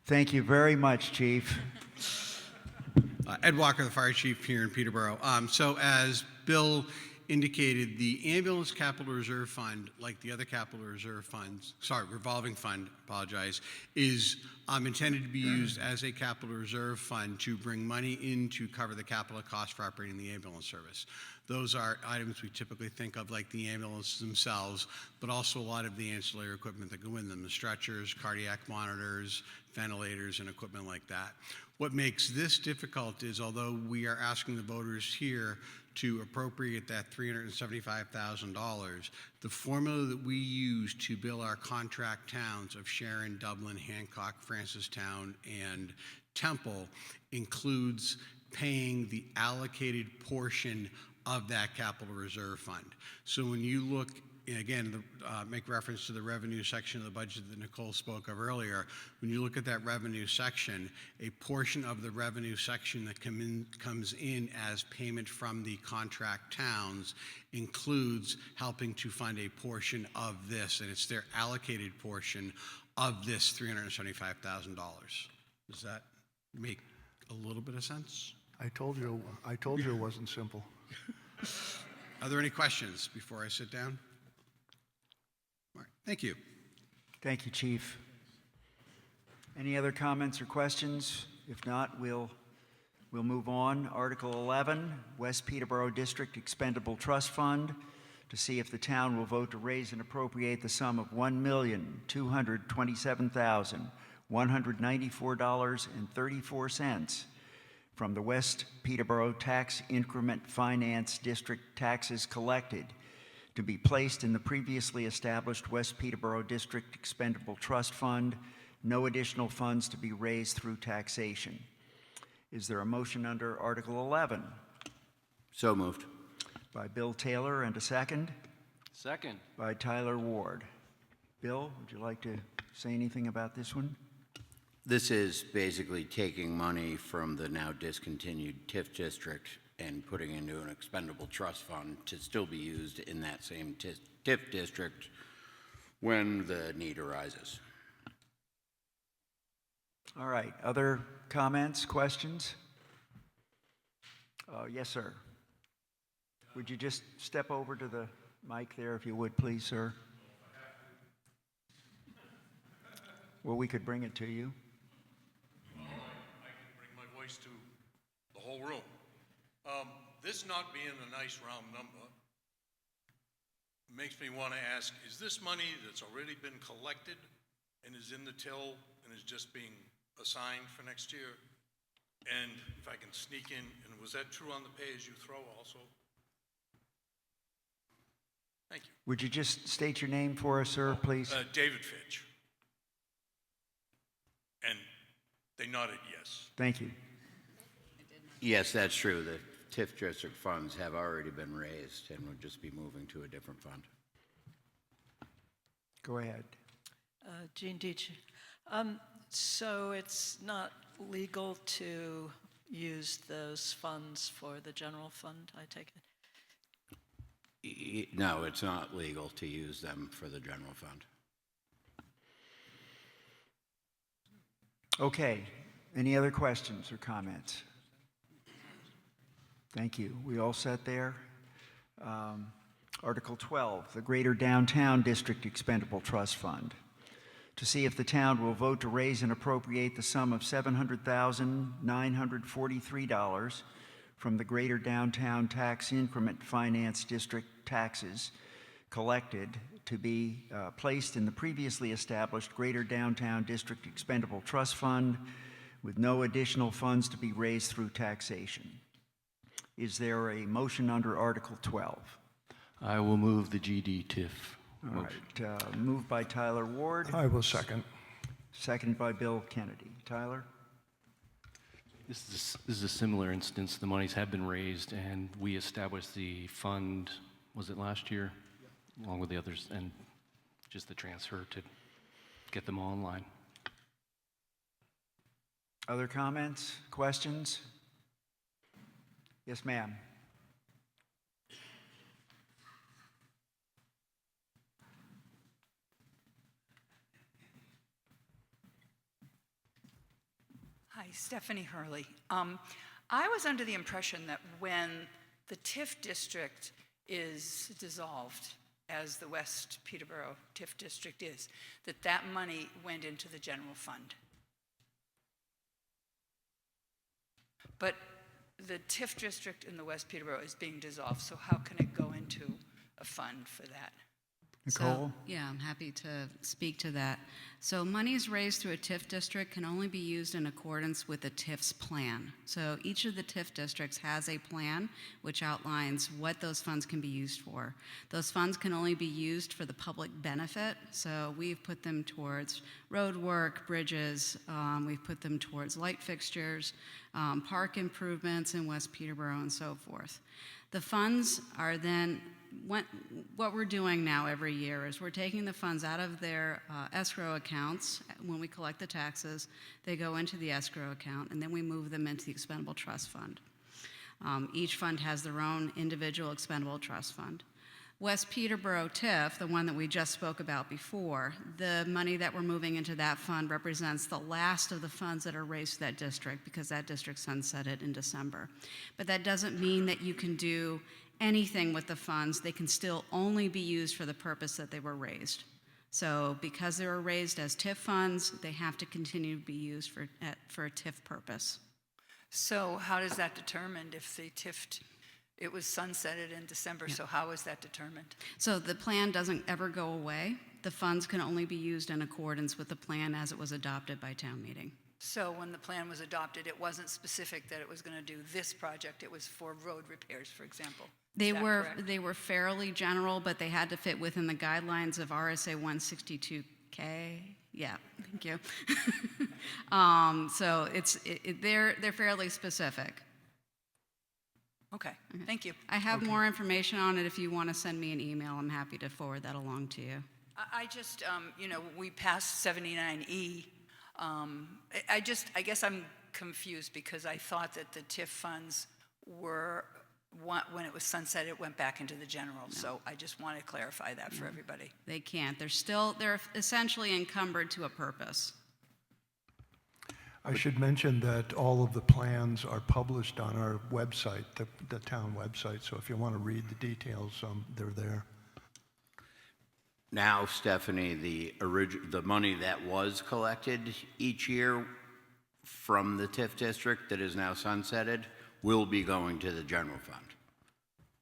Thank you very much, Chief. Ed Walker, the fire chief here in Peterborough. So as Bill indicated, the Ambulance Capital Reserve Fund, like the other capital reserve funds, revolving fund, apologize, is intended to be used as a capital reserve fund to bring money in to cover the capital costs for operating the ambulance service. Those are items we typically think of, like the ambulances themselves, but also a lot of the ancillary equipment that go in them, the stretchers, cardiac monitors, ventilators, and equipment like that. What makes this difficult is, although we are asking the voters here to appropriate that $375,000, the formula that we use to bill our contract towns of Sharon, Dublin, Hancock, Francistown, and Temple includes paying the allocated portion of that capital reserve fund. So when you look, again, make reference to the revenue section of the budget that Nicole spoke of earlier, when you look at that revenue section, a portion of the revenue section that comes in as payment from the contract towns includes helping to fund a portion of this, and it's their allocated portion of this $375,000. Does that make a little bit of sense? I told you it wasn't simple. Are there any questions before I sit down? All right, thank you. Thank you, Chief. Any other comments or questions? If not, we'll move on. Article 11, West Peterborough District Expendable Trust Fund, to see if the town will vote to raise and appropriate the sum of $1,227,194.34 from the West Peterborough Tax Increment Finance District taxes collected to be placed in the previously established West Peterborough District Expendable Trust Fund, no additional funds to be raised through taxation. Is there a motion under Article 11? So moved. By Bill Taylor, and a second? Second. By Tyler Ward. Bill, would you like to say anything about this one? This is basically taking money from the now discontinued TIF district and putting into an expendable trust fund to still be used in that same TIF district when the need arises. All right, other comments, questions? Yes, sir. Would you just step over to the mic there, if you would, please, sir? Well, we could bring it to you. I can bring my voice to the whole room. This not being a nice round number makes me want to ask, is this money that's already been collected and is in the till and is just being assigned for next year? And if I can sneak in, and was that true on the pay-as-you-throw also? Thank you. Would you just state your name for us, sir, please? David Fitch. And they nodded yes. Thank you. Yes, that's true. The TIF district funds have already been raised and would just be moving to a different fund. Go ahead. Jean Deitch. So it's not legal to use those funds for the general fund, I take it? No, it's not legal to use them for the general fund. Okay. Any other questions or comments? Thank you. We all set there? Article 12, the Greater Downtown District Expendable Trust Fund. To see if the town will vote to raise and appropriate the sum of $700,943 from the Greater Downtown Tax Increment Finance District taxes collected to be placed in the previously established Greater Downtown District Expendable Trust Fund with no additional funds to be raised through taxation. Is there a motion under Article 12? I will move the GD TIF. All right, moved by Tyler Ward, I will second. seconded by Bill Kennedy. Tyler? This is a similar instance. The monies have been raised, and we established the fund, was it last year? Along with the others, and just the transfer to get them all online. Other comments, questions? Yes, ma'am. Hi, Stephanie Hurley. I was under the impression that when the TIF district is dissolved, as the West Peterborough TIF district is, that that money went into the general fund. But the TIF district in the West Peterborough is being dissolved, so how can it go into a fund for that? Nicole? So, yeah, I'm happy to speak to that. So monies raised through a TIF district can only be used in accordance with the TIF's plan. So each of the TIF districts has a plan which outlines what those funds can be used for. Those funds can only be used for the public benefit. So we've put them towards road work, bridges, we've put them towards light fixtures, park improvements in West Peterborough, and so forth. The funds are then, what we're doing now every year is we're taking the funds out of their escrow accounts. When we collect the taxes, they go into the escrow account, and then we move them into the expendable trust fund. Each fund has their own individual expendable trust fund. West Peterborough TIF, the one that we just spoke about before, the money that we're moving into that fund represents the last of the funds that are raised to that district because that district sunsetted in December. But that doesn't mean that you can do anything with the funds. They can still only be used for the purpose that they were raised. So because they were raised as TIF funds, they have to continue to be used for a TIF purpose. So how is that determined if the TIF, it was sunsetted in December, so how is that determined? So the plan doesn't ever go away. The funds can only be used in accordance with the plan as it was adopted by town meeting. So when the plan was adopted, it wasn't specific that it was going to do this project, it was for road repairs, for example? They were fairly general, but they had to fit within the guidelines of RSA 162K. Yeah, thank you. So they're fairly specific. Okay, thank you. I have more information on it. If you want to send me an email, I'm happy to forward that along to you. I just, we passed 79E. I guess I'm confused because I thought that the TIF funds were, when it was sunset, it went back into the general. No. So I just want to clarify that for everybody. They can't. They're essentially encumbered to a purpose. I should mention that all of the plans are published on our website, the town website, so if you want to read the details, they're there. Now, Stephanie, the money that was collected each year from the TIF district that is now sunsetted will be going to the general fund.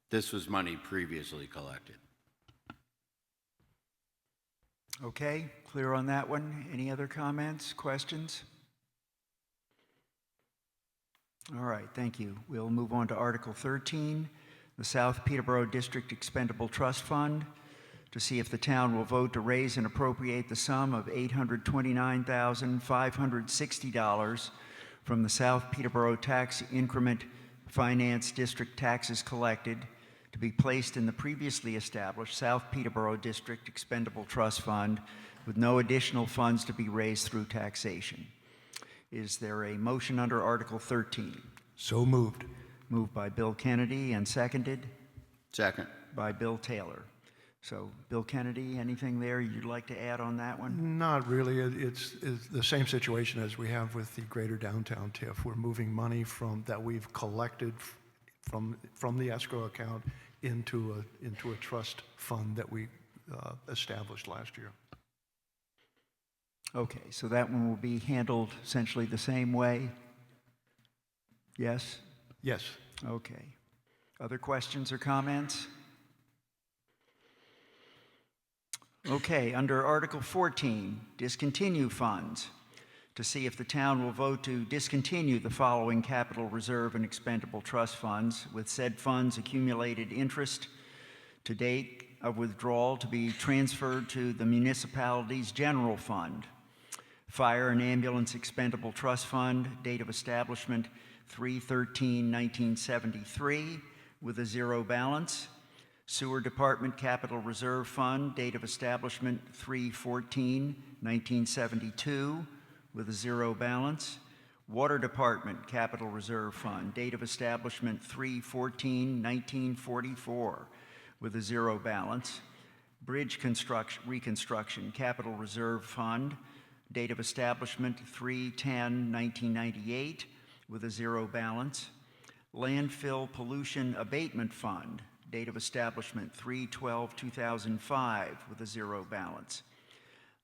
This was money previously collected. Okay, clear on that one? Any other comments, questions? All right, thank you. We'll move on to Article 13, the South Peterborough District Expendable Trust Fund, to see if the town will vote to raise and appropriate the sum of $829,560 from the South Peterborough Tax Increment Finance District taxes collected to be placed in the previously established South Peterborough District Expendable Trust Fund with no additional funds to be raised through taxation. Is there a motion under Article 13? So moved. Moved by Bill Kennedy and seconded Second. by Bill Taylor. So, Bill Kennedy, anything there you'd like to add on that one? Not really. It's the same situation as we have with the Greater Downtown TIF. We're moving money that we've collected from the escrow account into a trust fund that we established last year. Okay, so that one will be handled essentially the same way? Yes? Yes. Okay. Other questions or comments? Okay, under Article 14, discontinue funds, to see if the town will vote to discontinue the following capital reserve and expendable trust funds, with said funds accumulated interest to date of withdrawal to be transferred to the municipality's general fund. Fire and Ambulance Expendable Trust Fund, date of establishment 3/13/1973, with a zero balance. Sewer Department Capital Reserve Fund, date of establishment 3/14/1972, with a zero balance. Water Department Capital Reserve Fund, date of establishment 3/14/1944, with a zero balance. Bridge Reconstruction Capital Reserve Fund, date of establishment 3/10/1998, with a zero balance. Landfill Pollution Abatement Fund, date of establishment 3/12/2005, with a zero balance.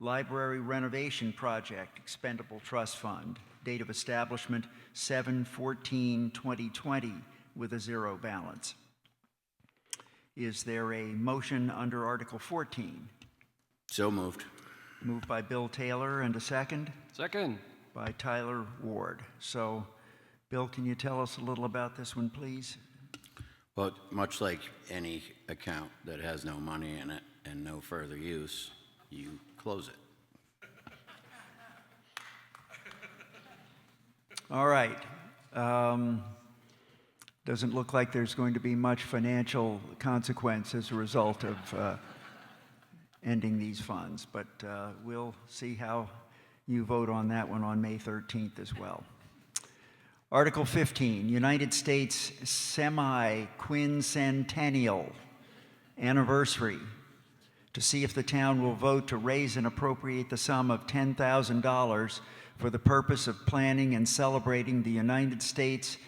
Library Renovation Project Expendable Trust Fund, date of establishment 7/14/2020, with a zero balance. Is there a motion under Article 14? So moved. Moved by Bill Taylor and a second Second. by Tyler Ward. So, Bill, can you tell us a little about this one, please? Well, much like any account that has no money in it and no further use, you close it. All right. Doesn't look like there's going to be much financial consequence as a result of ending these funds, but we'll see how you vote on that one on May 13th as well. Article 15, United States Semiquincentennial Anniversary, to see if the town will vote to raise and appropriate the sum of $10,000 for the purpose of planning and celebrating the United States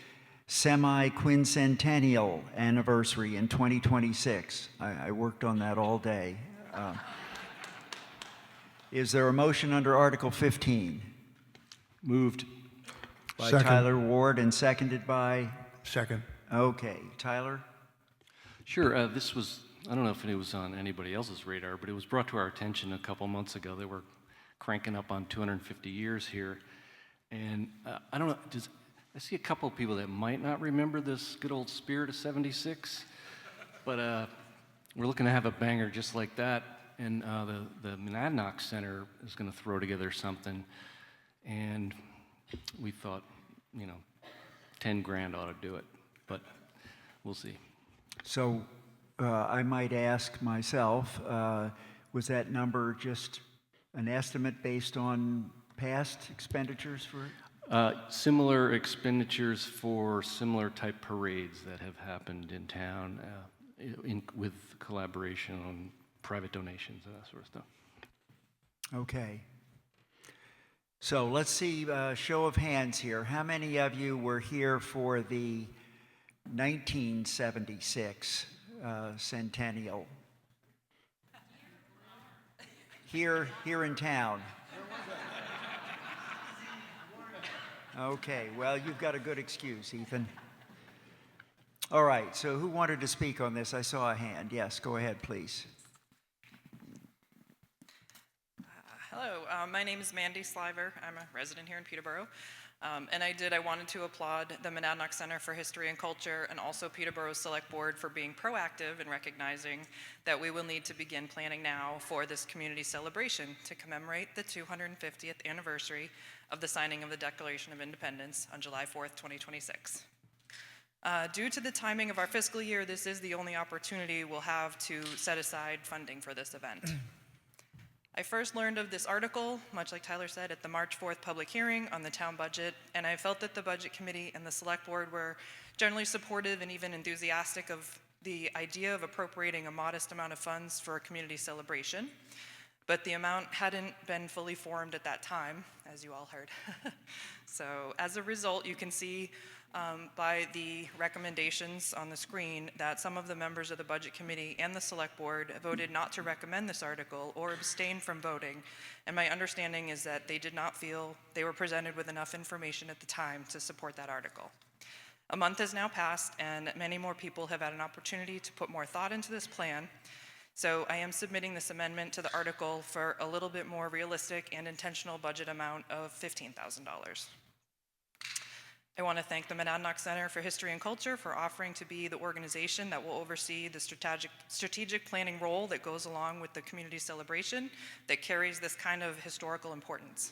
Semiquincentennial Anniversary in 2026. I worked on that all day. Is there a motion under Article 15? Moved. By Second. Tyler Ward and seconded by? Second. Okay, Tyler? Sure. This was, I don't know if it was on anybody else's radar, but it was brought to our attention a couple months ago that we're cranking up on 250 years here. And I don't know, I see a couple of people that might not remember this good old spirit of 76, but we're looking to have a banger just like that. And the Monadnock Center is going to throw together something. And we thought, 10 grand ought to do it, but we'll see. So I might ask myself, was that number just an estimate based on past expenditures for it? Similar expenditures for similar type parades that have happened in town with collaboration on private donations and that sort of stuff. Okay. So let's see, show of hands here. How many of you were here for the 1976 centennial? Here in town. Okay, well, you've got a good excuse, Ethan. All right, so who wanted to speak on this? I saw a hand. Yes, go ahead, please. Hello, my name is Mandy Sliver. I'm a resident here in Peterborough. And I wanted to applaud the Monadnock Center for History and Culture and also Peterborough Select Board for being proactive in recognizing that we will need to begin planning now for this community celebration to commemorate the 250th anniversary of the signing of the Declaration of Independence on July 4th, 2026. Due to the timing of our fiscal year, this is the only opportunity we'll have to set aside funding for this event. I first learned of this article, much like Tyler said, at the March 4th public hearing on the town budget, and I felt that the Budget Committee and the Select Board were generally supportive and even enthusiastic of the idea of appropriating a modest amount of funds for a community celebration, but the amount hadn't been fully formed at that time, as you all heard. So as a result, you can see by the recommendations on the screen that some of the members of the Budget Committee and the Select Board voted not to recommend this article or abstain from voting. And my understanding is that they did not feel they were presented with enough information at the time to support that article. A month has now passed, and many more people have had an opportunity to put more thought into this plan. So I am submitting this amendment to the article for a little bit more realistic and intentional budget amount of $15,000. I want to thank the Monadnock Center for History and Culture for offering to be the organization that will oversee the strategic planning role that goes along with the community celebration that carries this kind of historical importance.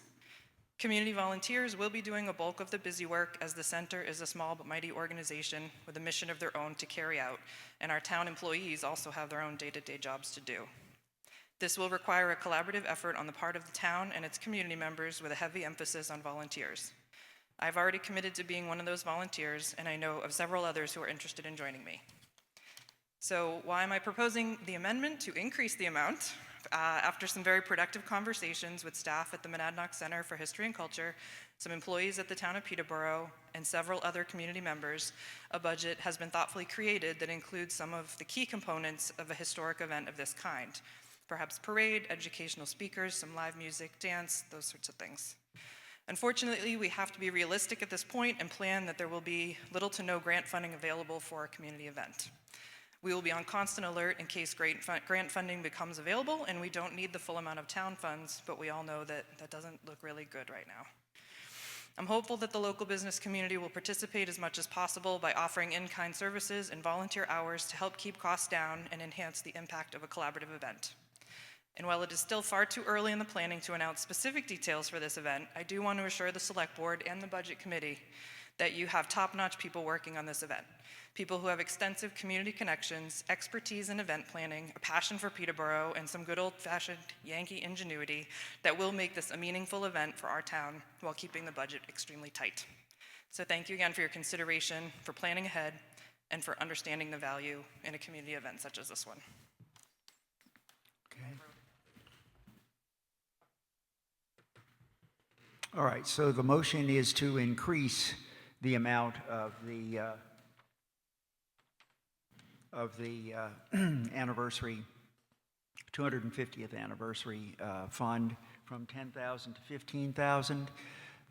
Community volunteers will be doing a bulk of the busy work, as the center is a small but mighty organization with a mission of their own to carry out, and our town employees also have their own day-to-day jobs to do. This will require a collaborative effort on the part of the town and its community members with a heavy emphasis on volunteers. I've already committed to being one of those volunteers, and I know of several others who are interested in joining me. So why am I proposing the amendment to increase the amount? After some very productive conversations with staff at the Monadnock Center for History and Culture, some employees at the town of Peterborough, and several other community members, a budget has been thoughtfully created that includes some of the key components of a historic event of this kind. Perhaps parade, educational speakers, some live music, dance, those sorts of things. Unfortunately, we have to be realistic at this point and plan that there will be little to no grant funding available for a community event. We will be on constant alert in case grant funding becomes available, and we don't need the full amount of town funds, but we all know that that doesn't look really good right now. I'm hopeful that the local business community will participate as much as possible by offering in-kind services and volunteer hours to help keep costs down and enhance the impact of a collaborative event. And while it is still far too early in the planning to announce specific details for this event, I do want to assure the Select Board and the Budget Committee that you have top-notch people working on this event. People who have extensive community connections, expertise in event planning, a passion for Peterborough, and some good old-fashioned Yankee ingenuity that will make this a meaningful event for our town while keeping the budget extremely tight. So thank you again for your consideration, for planning ahead, and for understanding the value in a community event such as this one. Okay. All right, so the motion is to increase the amount of the anniversary, 250th anniversary fund from $10,000 to $15,000.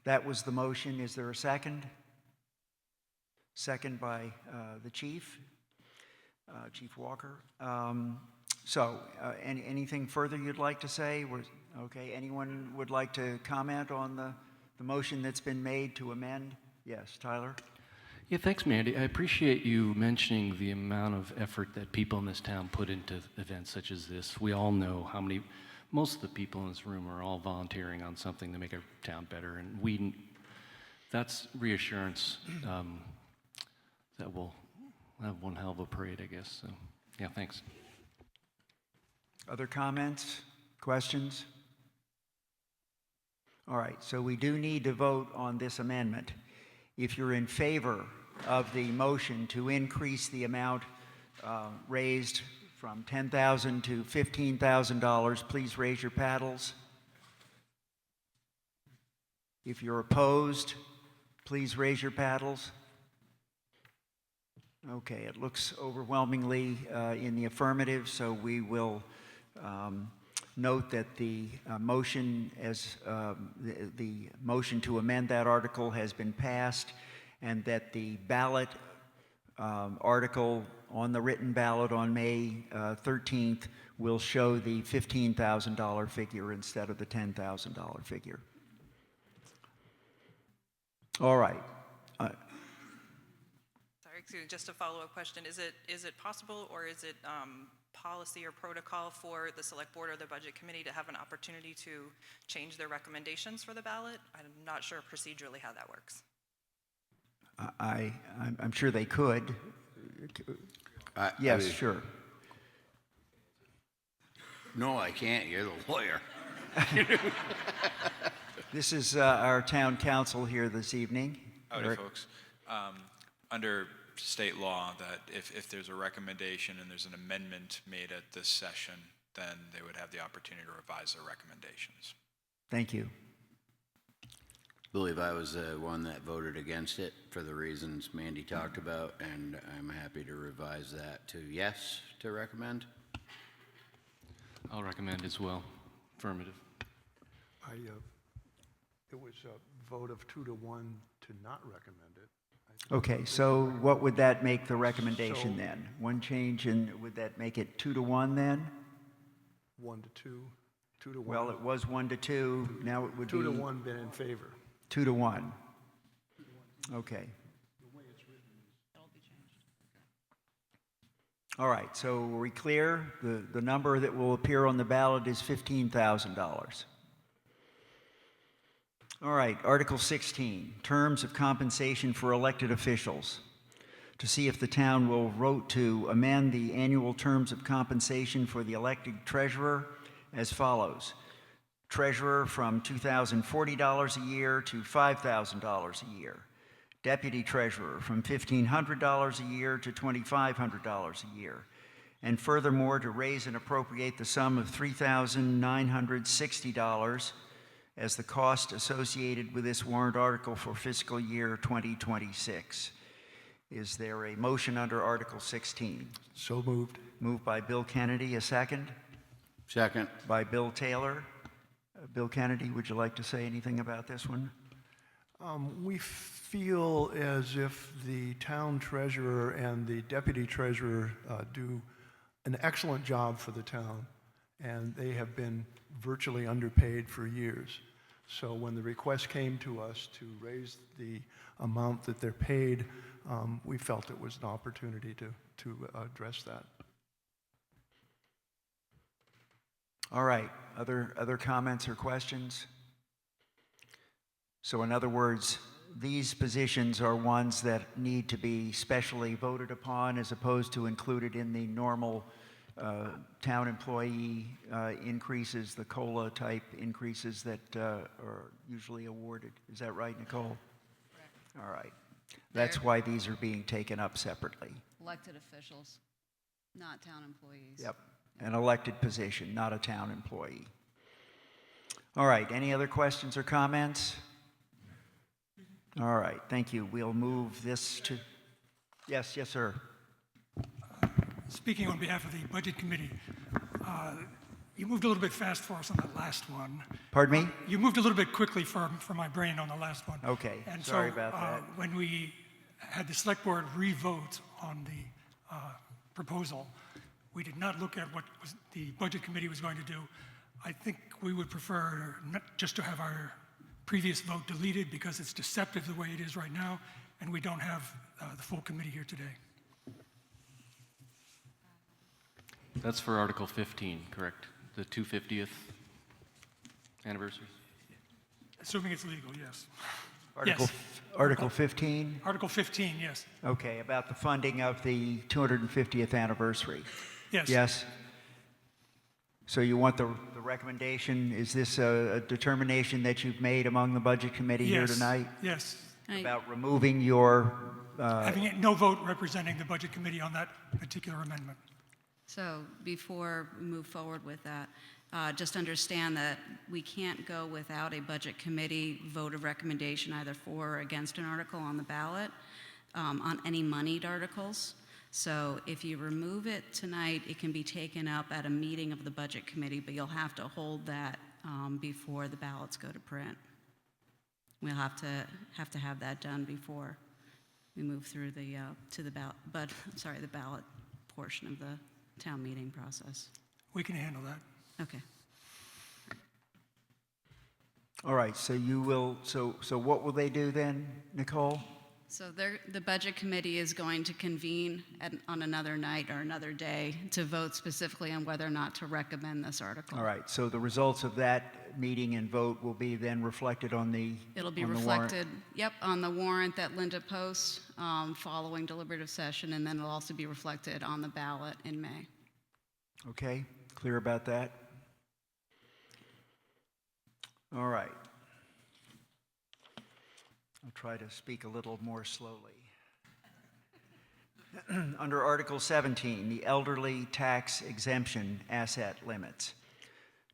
That was the motion. Is there a second? Second by the chief, Chief Walker. Anything further you'd like to say? Okay, anyone would like to comment on the motion that's been made to amend? Yes, Tyler? Yeah, thanks, Mandy. I appreciate you mentioning the amount of effort that people in this town put into events such as this. We all know how many, most of the people in this room are all volunteering on something to make our town better, and that's reassurance that we'll have one hell of a parade, I guess. So, yeah, thanks. Other comments, questions? All right, so we do need to vote on this amendment. If you're in favor of the motion to increase the amount raised from $10,000 to $15,000, please raise your paddles. If you're opposed, please raise your paddles. Okay, it looks overwhelmingly in the affirmative, so we will note that the motion the motion to amend that article has been passed, and that the ballot article on the written ballot on May 13th will show the $15,000 figure instead of the $10,000 figure. All right. Sorry, excuse me, just a follow-up question. Is it possible, or is it policy or protocol for the select board or the budget committee to have an opportunity to change their recommendations for the ballot? I'm not sure procedurally how that works. I'm sure they could. Yes, sure. No, I can't. You're the lawyer. This is our town council here this evening. Howdy, Eric. folks. Under state law, that if there's a recommendation and there's an amendment made at this session, then they would have the opportunity to revise their recommendations. Thank you. I believe I was the one that voted against it for the reasons Mandy talked about, and I'm happy to revise that to yes to recommend. I'll recommend as well. Affirmative. It was a vote of 2 to 1 to not recommend it. Okay, so what would that make the recommendation So- then? One change, and would that make it 2 to 1 then? 1 to 2, 2 to 1. Well, it was 1 to 2, now it would be 2 to 1 been in favor. 2 to 1. Okay. All right, so are we clear? The number that will appear on the ballot is $15,000. All right, Article 16, Terms of Compensation for Elected Officials. To see if the town will vote to amend the annual terms of compensation for the elected treasurer as follows. Treasurer from $2,040 a year to $5,000 a year. Deputy treasurer from $1,500 a year to $2,500 a year. And furthermore, to raise and appropriate the sum of $3,960 as the cost associated with this warrant article for fiscal year 2026. Is there a motion under Article 16? So moved. Moved by Bill Kennedy, a second. Second. By Bill Taylor. Bill Kennedy, would you like to say anything about this one? We feel as if the town treasurer and the deputy treasurer do an excellent job for the town, and they have been virtually underpaid for years. So when the request came to us to raise the amount that they're paid, we felt it was an opportunity to address that. All right, other comments or questions? So in other words, these positions are ones that need to be specially voted upon as opposed to included in the normal town employee increases, the COLA type increases that are usually awarded. Is that right, Nicole? Correct. All right. That's why these are being taken up separately. Elected officials, not town employees. Yep. An elected position, not a town employee. All right. Any other questions or comments? All right. Thank you. We'll move this to... Yes, sir. Speaking on behalf of the Budget Committee, you moved a little bit fast for us on that last one. Pardon me? You moved a little bit quickly for my brain on the last one. Okay, And sorry so, about that. when we had the select board re-vote on the proposal, we did not look at what the Budget Committee was going to do. I think we would prefer not just to have our previous vote deleted because it's deceptive the way it is right now, and we don't have the full committee here today. That's for Article 15, correct? The 250th anniversary? Assuming it's legal, yes. Article, Yes. Article 15? Article 15, yes. Okay, about the funding of the 250th anniversary. Yes. Yes? So you want the recommendation, is this a determination that you've made among the Budget Committee here Yes. tonight? Yes. About removing your, Having no vote representing the Budget Committee on that particular amendment. So before we move forward with that, just understand that we can't go without a budget committee vote of recommendation either for or against an article on the ballot on any moneyed articles. So if you remove it tonight, it can be taken up at a meeting of the budget committee, but you'll have to hold that before the ballots go to print. We'll have to have that done before we move through the to the ballot, the ballot portion of the town meeting process. We can handle that. Okay. All right, so you will, so what will they do then, Nicole? So the budget committee is going to convene on another night or another day to vote specifically on whether or not to recommend this article. All right, so the results of that meeting and vote will be then reflected on the It'll be on the warrant? reflected, yep, on the warrant that Linda posts following deliberative session, and then it'll also be reflected on the ballot in May. Okay, clear about that? All right. I'll try to speak a little more slowly. Under Article 17, the elderly tax exemption asset limits.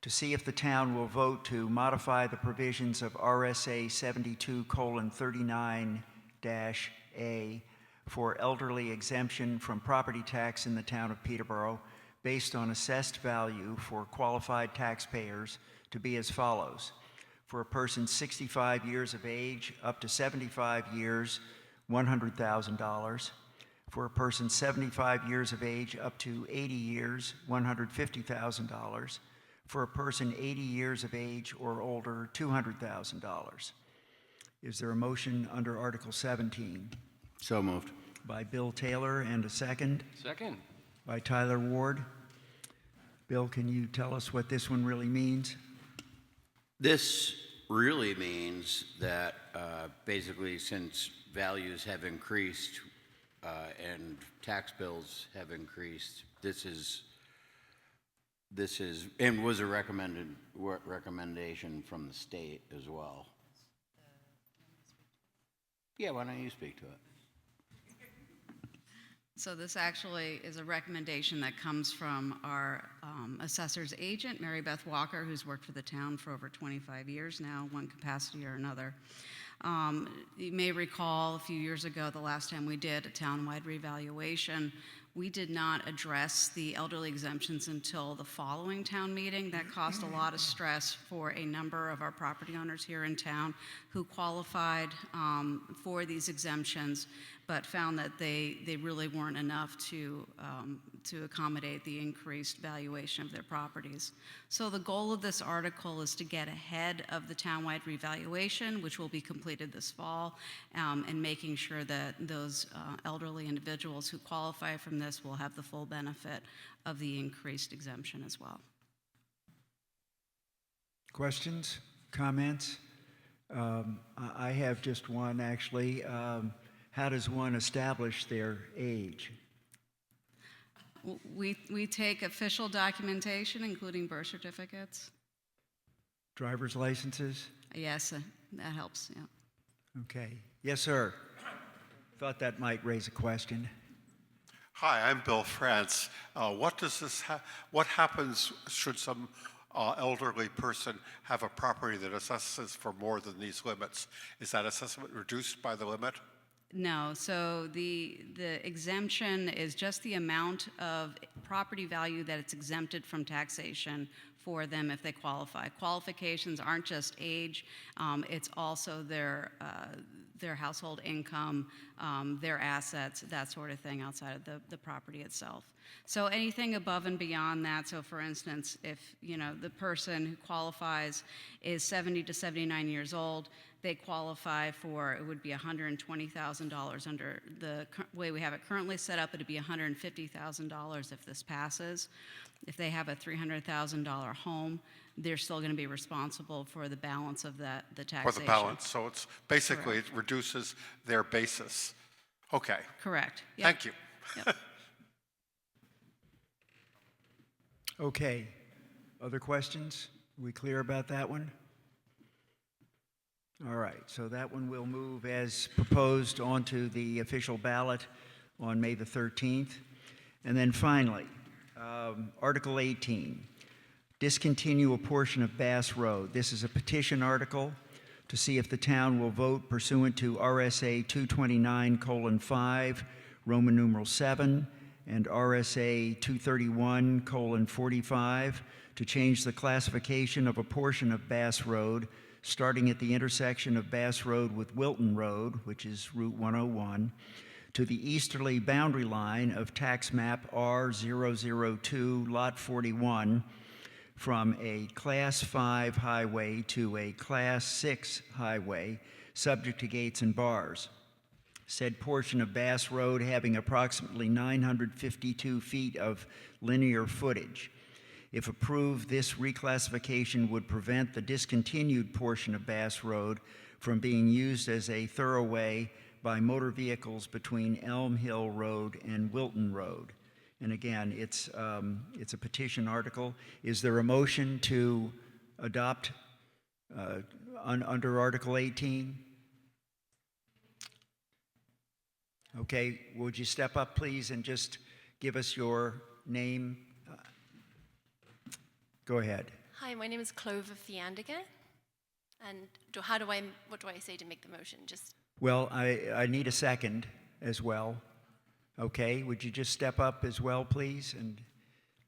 To see if the town will vote to modify the provisions of RSA 72:39-A for elderly exemption from property tax in the town of Peterborough based on assessed value for qualified taxpayers to be as follows. For a person 65 years of age up to 75 years, $100,000. For a person 75 years of age up to 80 years, $150,000. For a person 80 years of age or older, $200,000. Is there a motion under Article 17? So moved. By Bill Taylor, and a second? Second. By Tyler Ward. Bill, can you tell us what this one really means? This really means that basically since values have increased and tax bills have increased, this is and was a recommendation from the state as well. Yeah, why don't you speak to it? So this actually is a recommendation that comes from our assessor's agent, Mary Beth Walker, who's worked for the town for over 25 years now, one capacity or another. You may recall a few years ago, the last time we did a town-wide revaluation, we did not address the elderly exemptions until the following town meeting. That caused a lot of stress for a number of our property owners here in town who qualified for these exemptions, but found that they really weren't enough to accommodate the increased valuation of their properties. So the goal of this article is to get ahead of the townwide revaluation, which will be completed this fall, and making sure that those elderly individuals who qualify from this will have the full benefit of the increased exemption as well. Questions, comments? I have just one, actually. How does one establish their age? We take official documentation, including birth certificates. Driver's licenses? Yes, that helps, yeah. Okay. Yes, sir. Thought that might raise a question. Hi, I'm Bill France. What happens should some elderly person have a property that assesses for more than these limits? Is that assessment reduced by the limit? No, so the exemption is just the amount of property value that it's exempted from taxation for them if they qualify. Qualifications aren't just age, it's also their household income, their assets, that sort of thing outside of the property itself. So anything above and beyond that, so for instance, if the person who qualifies is 70 to 79 years old, they qualify for, it would be $120,000 under the way we have it currently set up. It'd be $150,000 if this passes. If they have a $300,000 home, they're still going to be responsible for the balance of the taxation. For the balance, so it's basically, It reduces their basis. Okay. Correct. Yep. Thank you. Yep. Okay. Other questions? Are we clear about that one? All right, so that one will move as proposed onto the official ballot on May the 13th. And then finally, Article 18, discontinue a portion of Bass Road. This is a petition article to see if the town will vote pursuant to RSA 229:5, Roman numeral 7, and RSA 231:45 to change the classification of a portion of Bass Road starting at the intersection of Bass Road with Wilton Road, which is Route 101, to the easterly boundary line of tax map R002, Lot 41, from a Class 5 highway to a Class 6 highway, subject to gates and bars. Said portion of Bass Road having approximately 952 feet of linear footage. If approved, this reclassification would prevent the discontinued portion of Bass Road from being used as a thoroughway by motor vehicles between Elm Hill Road and Wilton Road. And again, it's a petition article. Is there a motion to adopt under Article 18? Okay, would you step up, please, and just give us your name? Go ahead. Hi, my name is Clover Fiandiga. And what do I say to make the motion? Well, I need a second as well. Okay, would you just step up as well, please, and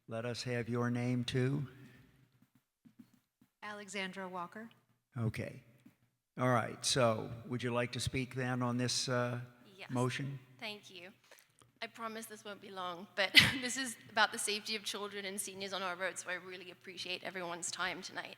let us have your name too? Alexandra Walker. Okay. All right, so would you like to speak then on this Yes. motion? Thank you. I promise this won't be long, but this is about the safety of children and seniors on our roads, so I really appreciate everyone's time tonight.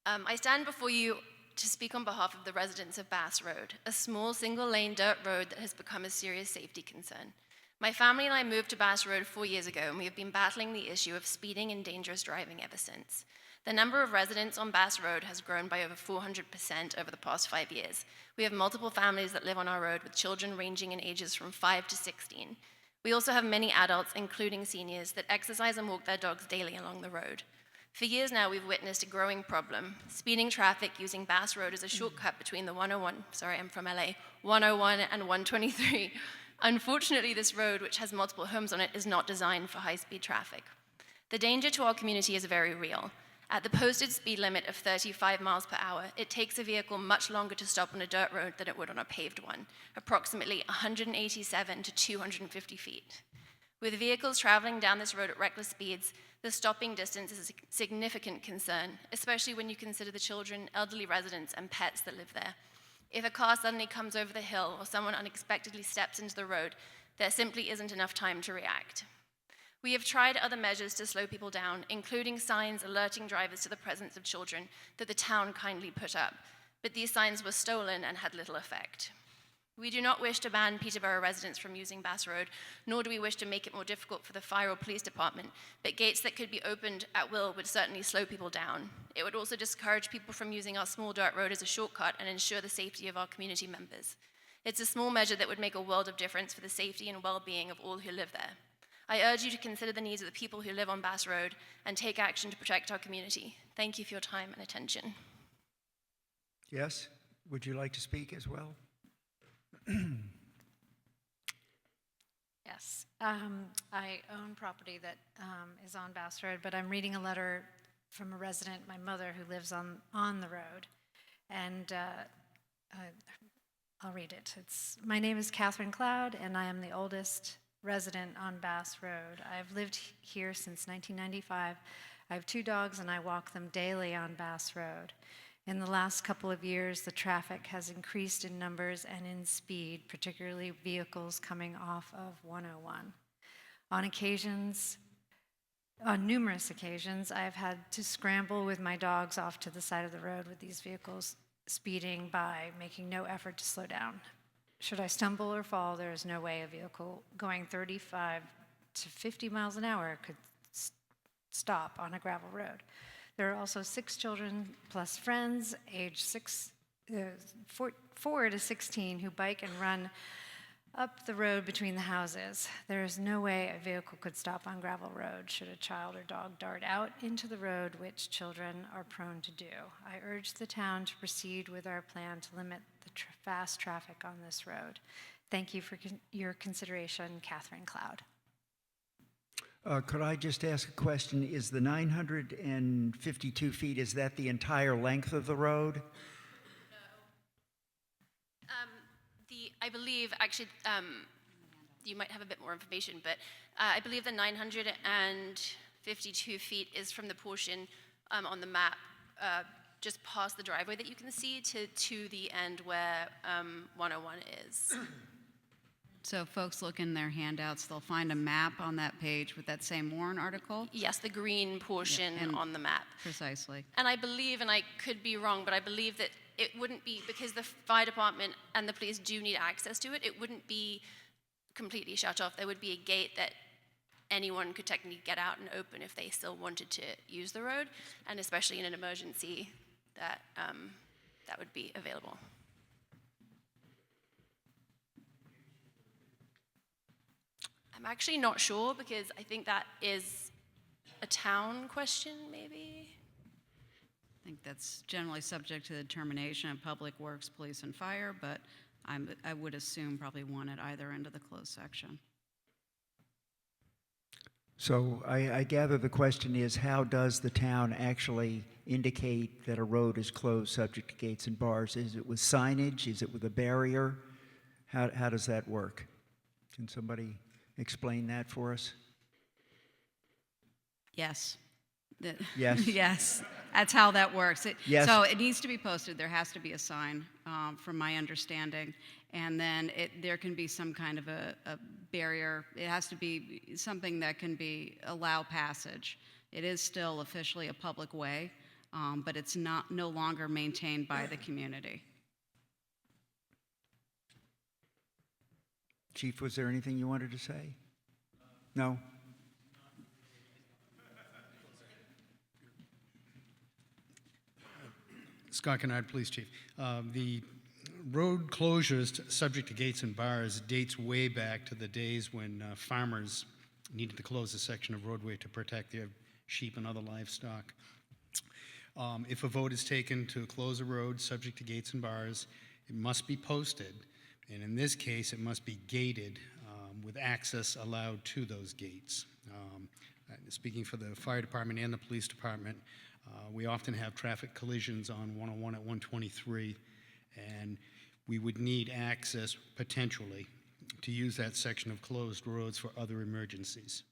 I stand before you to speak on behalf of the residents of Bass Road, a small single-lane dirt road that has become a serious safety concern. My family and I moved to Bass Road 4 years ago, and we have been battling the issue of speeding and dangerous driving ever since. The number of residents on Bass Road has grown by over 400% over the past 5 years. We have multiple families that live on our road with children ranging in ages from 5 to 16. We also have many adults, including seniors, that exercise and walk their dogs daily along the road. For years now, we've witnessed a growing problem, speeding traffic using Bass Road as a shortcut between the 101, sorry, I'm from LA, 101 and 123. Unfortunately, this road, which has multiple homes on it, is not designed for high-speed traffic. The danger to our community is very real. At the posted speed limit of 35 miles per hour, it takes a vehicle much longer to stop on a dirt road than it would on a paved one, approximately 187 to 250 feet. With vehicles traveling down this road at reckless speeds, the stopping distance is a significant concern, especially when you consider the children, elderly residents, and pets that live there. If a car suddenly comes over the hill or someone unexpectedly steps into the road, there simply isn't enough time to react. We have tried other measures to slow people down, including signs alerting drivers to the presence of children that the town kindly put up, but these signs were stolen and had little effect. We do not wish to ban Peterborough residents from using Bass Road, nor do we wish to make it more difficult for the fire or police department, but gates that could be opened at will would certainly slow people down. It would also discourage people from using our small dirt road as a shortcut and ensure the safety of our community members. It's a small measure that would make a world of difference for the safety and well-being of all who live there. I urge you to consider the needs of the people who live on Bass Road and take action to protect our community. Thank you for your time and attention. Yes? Would you like to speak as well? Yes. I own property that is on Bass Road, but I'm reading a letter from a resident, my mother, who lives on the road. And I'll read it. My name is Catherine Cloud, and I am the oldest resident on Bass Road. I've lived here since 1995. I have 2 dogs, and I walk them daily on Bass Road. In the last couple of years, the traffic has increased in numbers and in speed, particularly vehicles coming off of 101. On numerous occasions, I've had to scramble with my dogs off to the side of the road with these vehicles speeding by, making no effort to slow down. Should I stumble or fall, there is no way a vehicle going 35 to 50 miles an hour could stop on a gravel road. There are also 6 children plus friends, aged 4 to 16, who bike and run up the road between the houses. There is no way a vehicle could stop on gravel road should a child or dog dart out into the road, which children are prone to do. I urge the town to proceed with our plan to limit the fast traffic on this road. Thank you for your consideration, Catherine Cloud. Could I just ask a question? Is the 952 feet, is that the entire length of the road? I believe, actually, you might have a bit more information, but I believe the 952 feet is from the portion on the map just past the driveway that you can see to the end where 101 is. So folks look in their handouts, they'll find a map on that page with that same warrant article? Yes, the green portion and on the map. Precisely. And I believe, and I could be wrong, but I believe that it wouldn't be, because the fire department and the police do need access to it, it wouldn't be completely shut off. There would be a gate that anyone could technically get out and open if they still wanted to use the road, and especially in an emergency, that would be available. I'm actually not sure, because I think that is a town question, maybe? I think that's generally subject to the determination of Public Works, Police, and Fire, but I would assume probably one at either end of the closed section. So I gather the question is, how does the town actually indicate that a road is closed subject to gates and bars? Is it with signage? Is it with a barrier? How does that work? Can somebody explain that for us? Yes. Yes. Yes, that's how that works. Yes. So it needs to be posted. There has to be a sign, from my understanding. And then there can be some kind of a barrier. It has to be something that can allow passage. It is still officially a public way, but it's no longer maintained by the community. Chief, was there anything you wanted to say? No? Scott Kennard, Police Chief. The road closures subject to gates and bars dates way back to the days when farmers needed to close a section of roadway to protect their sheep and other livestock. If a vote is taken to close a road subject to gates and bars, it must be posted, and in this case, it must be gated with access allowed to those gates. Speaking for the fire department and the police department, we often have traffic collisions on 101 at 123, and we would need access, potentially, to use that section of closed roads for other emergencies.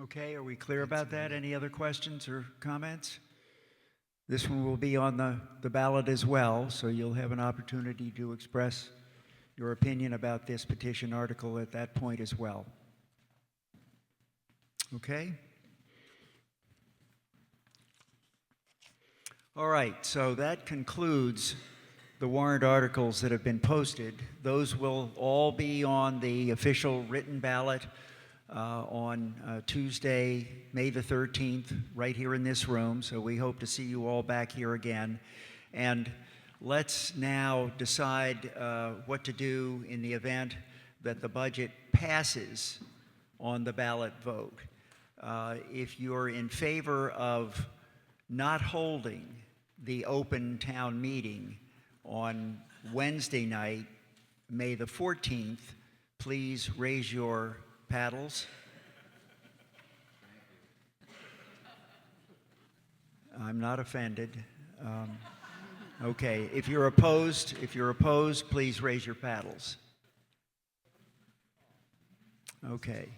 Okay, are we clear about that? Any other questions or comments? This one will be on the ballot as well, so you'll have an opportunity to express your opinion about this petition article at that point as well. Okay? All right, so that concludes the warrant articles that have been posted. Those will all be on the official written ballot on Tuesday, May the 13th, right here in this room. So we hope to see you all back here again. And let's now decide what to do in the event that the budget passes on the ballot vote. If you're in favor of not holding the open town meeting on Wednesday night, May the 14th, please raise your paddles. I'm not offended. Okay, if you're opposed, please raise your paddles. Okay,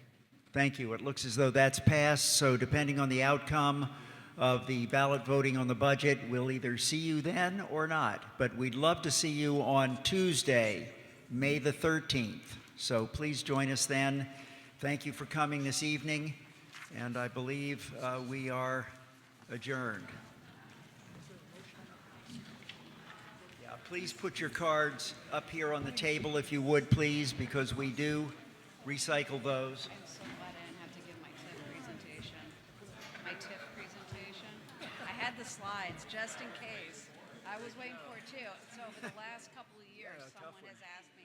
thank you. It looks as though that's passed, so depending on the outcome of the ballot voting on the budget, we'll either see you then or not. But we'd love to see you on Tuesday, May the 13th. So please join us then. Thank you for coming this evening, and I believe we are adjourned. Yeah, please put your cards up here on the table if you would, please, because we do recycle those. I'm so glad I didn't have to give my TIF presentation. My TIF presentation. I had the slides just in case. I was waiting for it too. So for the last couple of years, someone has asked